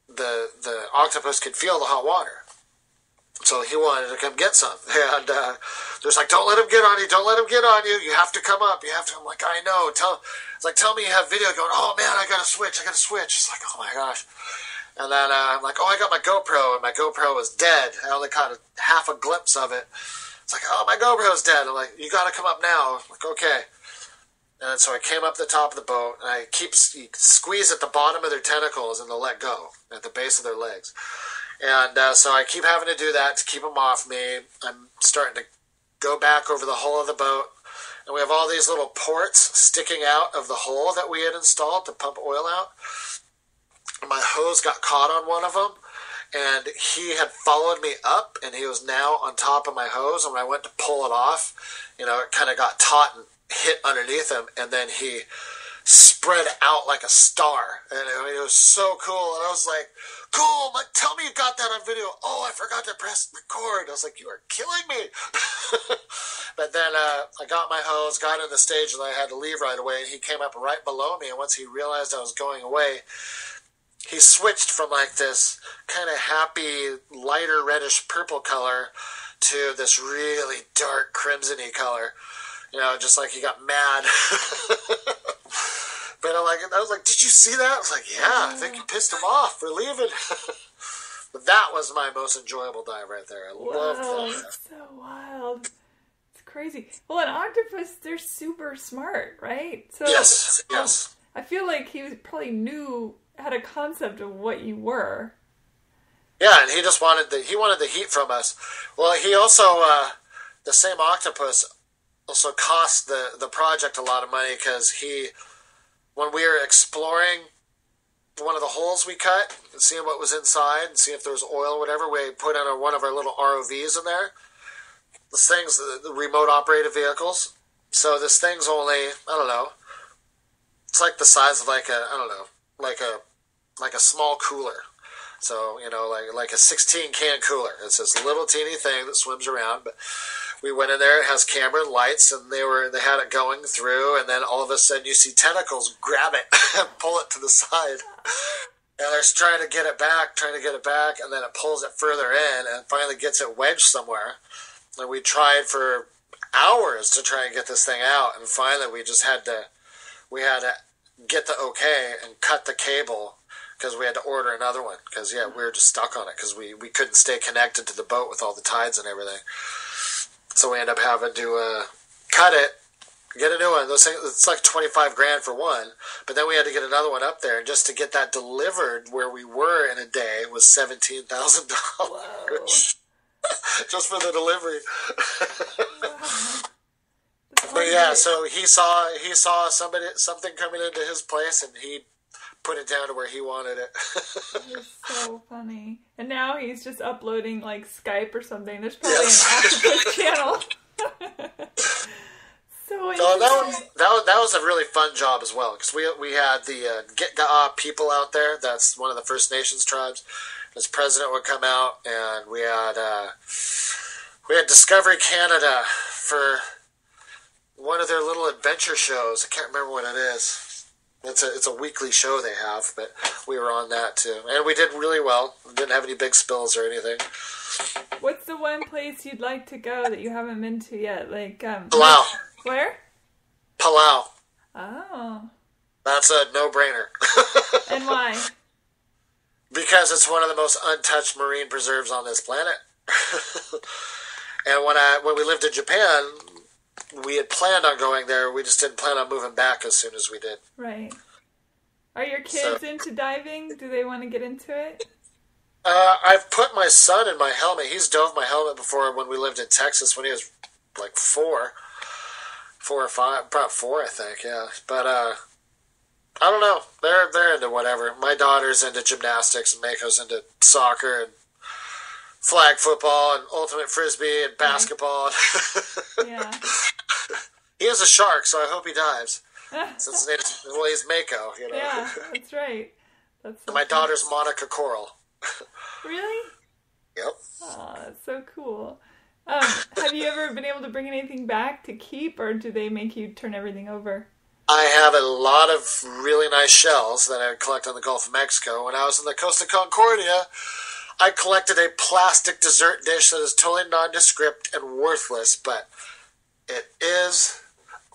B: the octopus could feel the hot water. So he wanted to come get some. And there's like, don't let him get on you. Don't let him get on you. You have to come up. You have to. I'm like, I know. Tell me you have video going, oh, man, I got to switch. It's like, oh, my gosh. And then I'm like, oh, I got my GoPro. And my GoPro was dead. I only caught half a glimpse of it. It's like, oh, my GoPro's dead. I'm like, you got to come up now. I'm like, okay. And so I came up the top of the boat, and I squeeze at the bottom of their tentacles, and they'll let go at the base of their legs. And so I keep having to do that to keep them off me. I'm starting to go back over the hull of the boat, and we have all these little ports sticking out of the hole that we had installed to pump oil out. My hose got caught on one of them, and he had followed me up, and he was now on top of my hose. And when I went to pull it off, it kind of got taut and hit underneath him, and then he spread out like a star, and it was so cool. And I was like, cool, like, tell me you got that on video. Oh, I forgot to press record. I was like, you are killing me. But then I got my hose, got in the stage, and I had to leave right away, and he came up right below me, and once he realized I was going away, he switched from like this kind of happy, lighter reddish purple color to this really dark crimson-y color. Just like he got mad. But I was like, did you see that? I was like, yeah, I think you pissed him off for leaving. But that was my most enjoyable dive right there. I loved that.
A: That's so wild. It's crazy. Well, an octopus, they're super smart, right? So
B: yes.
A: I feel like he probably had a concept of what you were.
B: Yeah, and he just wanted the heat from us. Well, he also, the same octopus also cost the project a lot of money, because when we were exploring one of the holes we cut and seeing what was inside and seeing if there was oil or whatever, we put in one of our little ROVs in there. This thing's the remote operated vehicles. So this thing's only, I don't know, it's like the size of like a small cooler. So, like a 16-can cooler. It's this little teeny thing that swims around, but we went in there. It has camera and lights, and they had it going through, and then all of a sudden you see tentacles grab it and pull it to the side. And they're trying to get it back, and then it pulls it further in and finally gets it wedged somewhere. And we tried for hours to try and get this thing out, and finally we had to get the okay and cut the cable, because we had to order another one, because we were just stuck on it, because we couldn't stay connected to the boat with all the tides and everything. So we ended up having to cut it, get a new one. Those things, it's like $25,000 for one, but then we had to get another one up there, and just to get that delivered where we were in a day was $17,000. Just for the delivery. But yeah, so he saw something coming into his place, and he put it down to where he wanted it.
A: It's so funny. And now he's just uploading like Skype or something. There's probably an octopus channel. So
B: that was a really fun job as well, because we had the Gitga'a people out there. That's one of the First Nations tribes. His president would come out, and we had Discovery Canada for one of their little adventure shows. I can't remember what it is. It's a weekly show they have, but we were on that too, and we did really well. We didn't have any big spills or anything.
A: What's the one place you'd like to go that you haven't been to yet? Like
B: Palau.
A: Where?
B: Palau.
A: Oh.
B: That's a no-brainer.
A: And why?
B: Because it's one of the most untouched marine preserves on this planet. And when we lived in Japan, we had planned on going there. We just didn't plan on moving back as soon as we did.
A: Right. Are your kids into diving? Do they want to get into it?
B: I've put my son in my helmet. He's dove my helmet before when we lived in Texas when he was like 4 or 5, probably 4, I think. Yeah, but I don't know. They're into whatever. My daughter's into gymnastics, and Mako's into soccer and flag football and ultimate frisbee and basketball.
A: Yeah.
B: He is a shark, so I hope he dives. Since he's Mako, you know.
A: Yeah, that's right. That's so
B: my
A: cool.
B: daughter's Monica Coral.
A: Really?
B: Yep.
A: Oh, that's so cool. Have you ever been able to bring anything back to keep, or do they make you turn everything over?
B: I have a lot of really nice shells that I collect on the Gulf of Mexico. When I was in the Costa Concordia, I collected a plastic dessert dish that is totally nondescript and worthless, but it is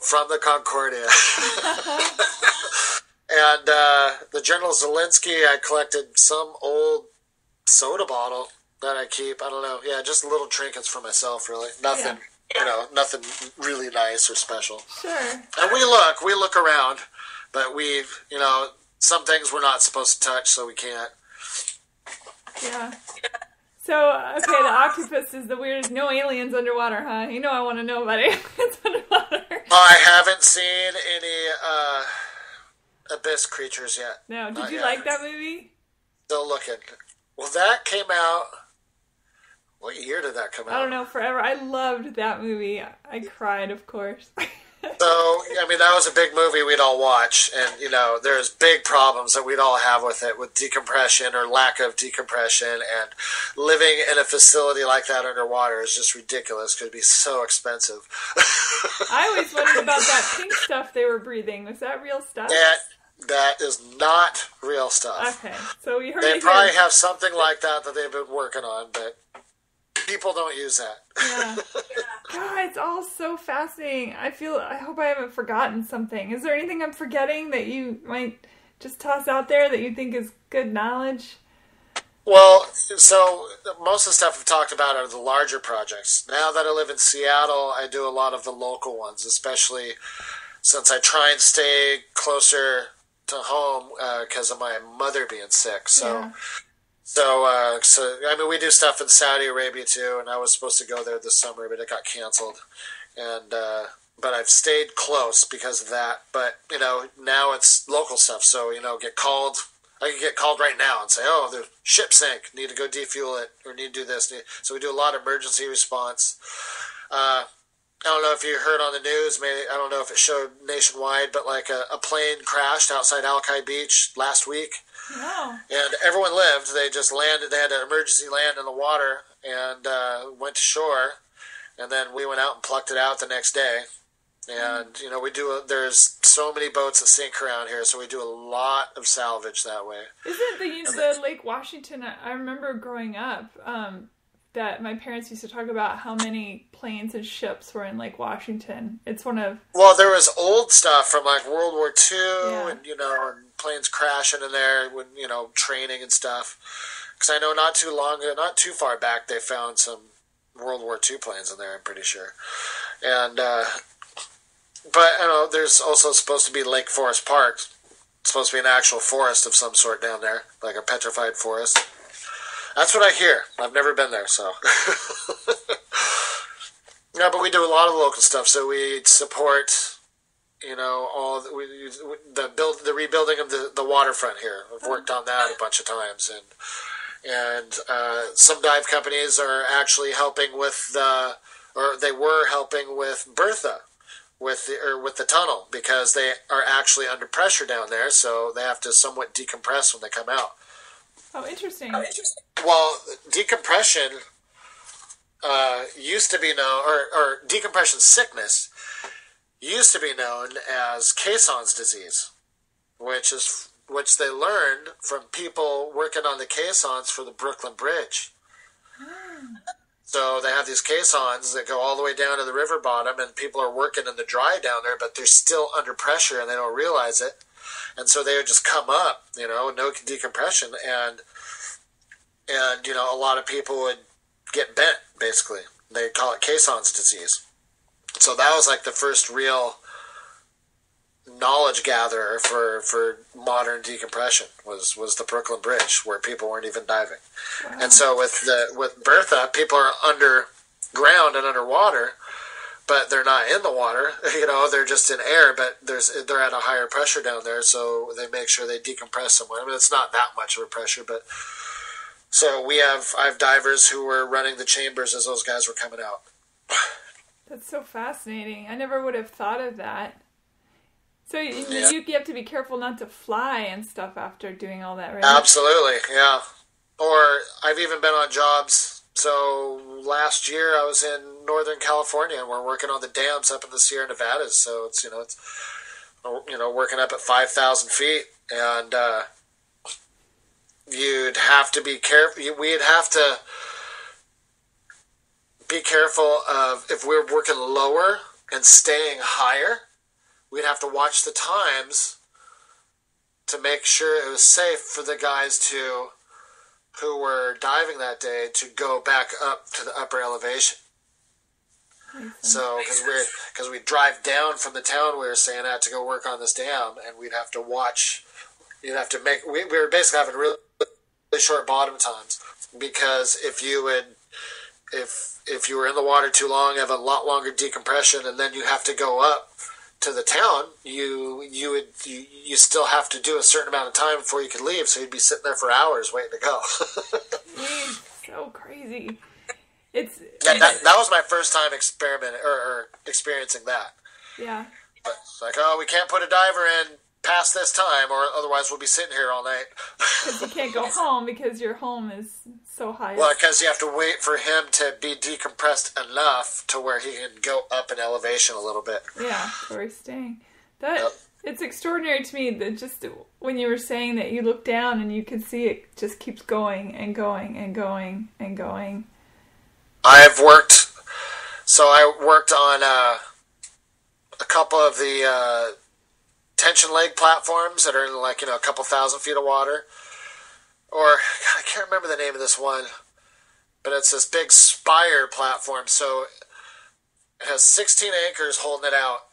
B: from the Concordia. And the General Zelensky, I collected some old soda bottle that I keep. I don't know. Yeah, just little trinkets for myself, really. Nothing, nothing really nice or special.
A: Sure.
B: And we look around, but some things we're not supposed to touch, so we can't.
A: Yeah. So, okay, the octopus is the weirdest. No aliens underwater, huh? You know I want to know about aliens underwater.
B: I haven't seen any abyss creatures yet.
A: No. Did you like that movie?
B: Still looking. Well, that came out... What year did that come out?
A: I don't know, forever. I loved that movie. I cried, of course.
B: So, that was a big movie we'd all watch, and, there's big problems that we'd all have with it, with decompression or lack of decompression, and living in a facility like that underwater is just ridiculous. It could be so expensive.
A: I always wondered about that pink stuff they were breathing. Was that real stuff?
B: That is not real stuff.
A: Okay, so we heard
B: they probably have something like that they've been working on, but people don't use that.
A: Yeah. God, it's all so fascinating. I hope I haven't forgotten something. Is there anything I'm forgetting that you might just toss out there that you think is good knowledge?
B: Well, so most of the stuff we've talked about are the larger projects. Now that I live in Seattle, I do a lot of the local ones, especially since I try and stay closer to home because of my mother being sick. So we do stuff in Saudi Arabia too, and I was supposed to go there this summer, but it got canceled. And but I've stayed close because of that. But now it's local stuff, so get called. I can get called right now and say, "Oh, the ship sank. Need to go defuel it, or need to do this." So we do a lot of emergency response. I don't know if you heard on the news. Maybe I don't know if it showed nationwide, but like a plane crashed outside Alki Beach last week.
A: Wow.
B: And everyone lived. They just landed. They had an emergency land in the water and went to shore. And then we went out and plucked it out the next day. And, there's so many boats that sink around here, so we do a lot of salvage that way.
A: Isn't the Lake Washington, I remember growing up, that my parents used to talk about how many planes and ships were in Lake Washington. It's one of... Well,
B: there was old stuff from like World War II and, and planes crashing in there when, training and stuff. Because I know not too far back, they found some World War II planes in there, I'm pretty sure. And, but, there's also supposed to be Lake Forest Park. It's supposed to be an actual forest of some sort down there, like a petrified forest. That's what I hear. I've never been there, so. Yeah, but we do a lot of local stuff. So we support, the rebuilding of the waterfront here. I've worked on that a bunch of times, and some dive companies are actually helping with they were helping with Bertha, with the tunnel, because they are actually under pressure down there, so they have to somewhat decompress when they come out.
A: Oh, interesting.
B: Well, decompression used to be known, or decompression sickness used to be known as Caisson's disease. which they learned from people working on the caissons for the Brooklyn Bridge. So they have these caissons that go all the way down to the river bottom, and people are working in the dry down there, but they're still under pressure and they don't realize it. And so they would just come up, no decompression, and a lot of people would get bent, basically. They call it caissons disease. So that was like the first real knowledge gatherer for modern decompression was the Brooklyn Bridge, where people weren't even diving. Wow. And so with Bertha, people are underground and underwater, but they're not in the water. They're just in air, but they're at a higher pressure down there, so they make sure they decompress somewhere. I mean, it's not that much of a pressure, but so I have divers who were running the chambers as those guys were coming out.
A: That's so fascinating. I never would have thought of that. So you have to be careful not to fly and stuff after doing all that, right?
B: Absolutely, yeah. Or I've even been on jobs. So last year I was in Northern California, and we're working on the dams up in the Sierra Nevadas. So it's working up at 5,000 feet, and you'd have to be careful. We'd have to be careful of if we're working lower and staying higher. We'd have to watch the times to make sure it was safe for the guys who were diving that day to go back up to the upper elevation. So, because we drive down from the town we were staying at to go work on this dam, and we'd have to watch. You'd have to make. We were basically having really short bottom times, because if you were in the water too long, you have a lot longer decompression, and then you have to go up to the town. You still have to do a certain amount of time before you could leave, so you'd be sitting there for hours waiting to go.
A: So crazy.
B: That was my first time experiencing that.
A: Yeah.
B: But it's like, we can't put a diver in past this time, or otherwise we'll be sitting here all night.
A: Because you can't go home because your home is so high.
B: Well, because you have to wait for him to be decompressed enough to where he can go up in elevation a little bit.
A: Yeah, where he's staying. It's extraordinary to me that just when you were saying that you look down and you can see it just keeps going and going and going and going.
B: I worked on a couple of the tension leg platforms that are in a couple thousand feet of water. Or, I can't remember the name of this one, but it's this big spire platform. So it has 16 anchors holding it out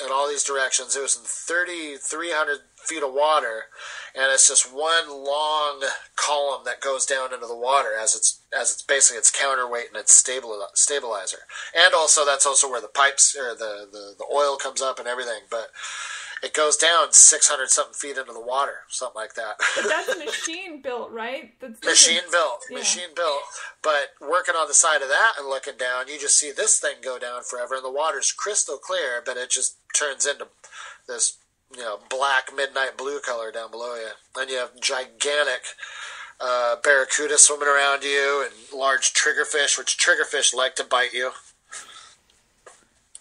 B: in all these directions. It was in 3,300 feet of water, and it's just one long column that goes down into the water as it's basically its counterweight and its stabilizer. And also that's also where the pipes or the oil comes up and everything. But it goes down 600 something feet into the water, something like that.
A: But that's machine built, right?
B: Machine built. But working on the side of that and looking down, you just see this thing go down forever, and the water's crystal clear, but it just turns into this, black midnight blue color down below you. Then you have gigantic barracuda swimming around you, and large triggerfish, which triggerfish like to bite you.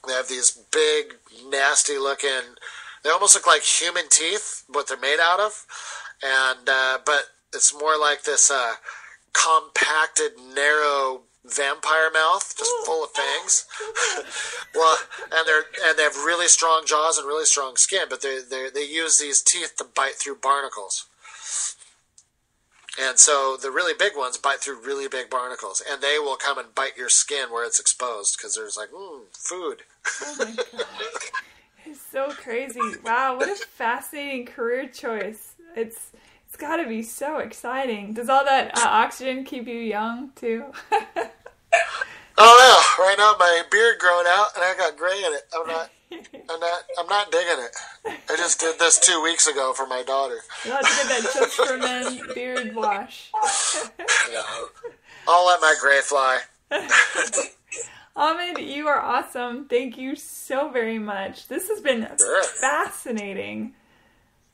B: They have these big, nasty looking. They almost look like human teeth, what they're made out of, and but it's more like this compacted, narrow vampire mouth, just full of fangs. Well, and they have really strong jaws and really strong skin, but they use these teeth to bite through barnacles. And so the really big ones bite through really big barnacles, and they will come and bite your skin where it's exposed because there's food.
A: Oh my god. It's so crazy. Wow, what a fascinating career choice. It's got to be so exciting. Does all that oxygen keep you young too?
B: Oh yeah, right now my beard growing out and I got gray in it. I'm not digging it. I just did this 2 weeks ago for my daughter.
A: You'll have to get that Just for Men beard wash.
B: Yeah. I'll let my gray fly.
A: Ahmed, you are awesome. Thank you so very much. This has been fascinating.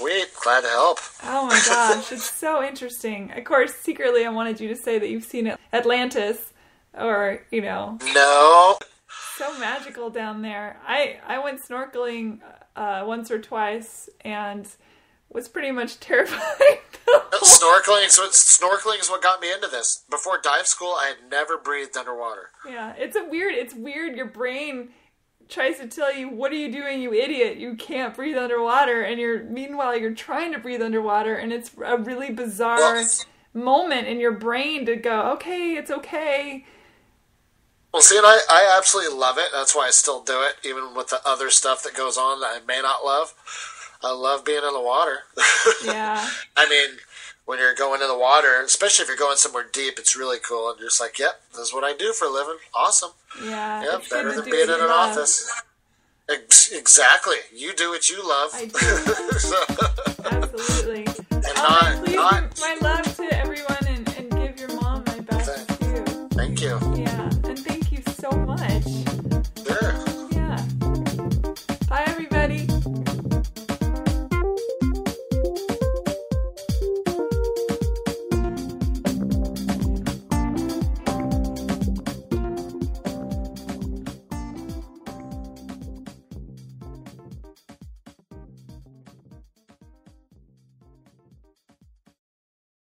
B: Sweet. Glad to help.
A: Oh my gosh, it's so interesting. Of course, secretly I wanted you to say that you've seen Atlantis, or,
B: No.
A: So magical down there. I went snorkeling once or twice, and was pretty much terrifying.
B: Snorkeling is what got me into this. Before dive school, I had never breathed underwater.
A: Yeah, it's weird. Your brain tries to tell you, what are you doing, you idiot? You can't breathe underwater. And meanwhile, you're trying to breathe underwater. And it's a really bizarre moment in your brain to go, okay, it's okay.
B: Well, see, and I absolutely love it. That's why I still do it, even with the other stuff that goes on that I may not love. I love being in the water.
A: Yeah.
B: I mean, when you're going in the water, especially if you're going somewhere deep, it's really cool. And you're just like, yep, this is what I do for a living. Awesome.
A: Yeah.
B: Yeah, better than being in an office. Exactly. You do what you love.
A: I do. Absolutely.
B: And
A: please, my love,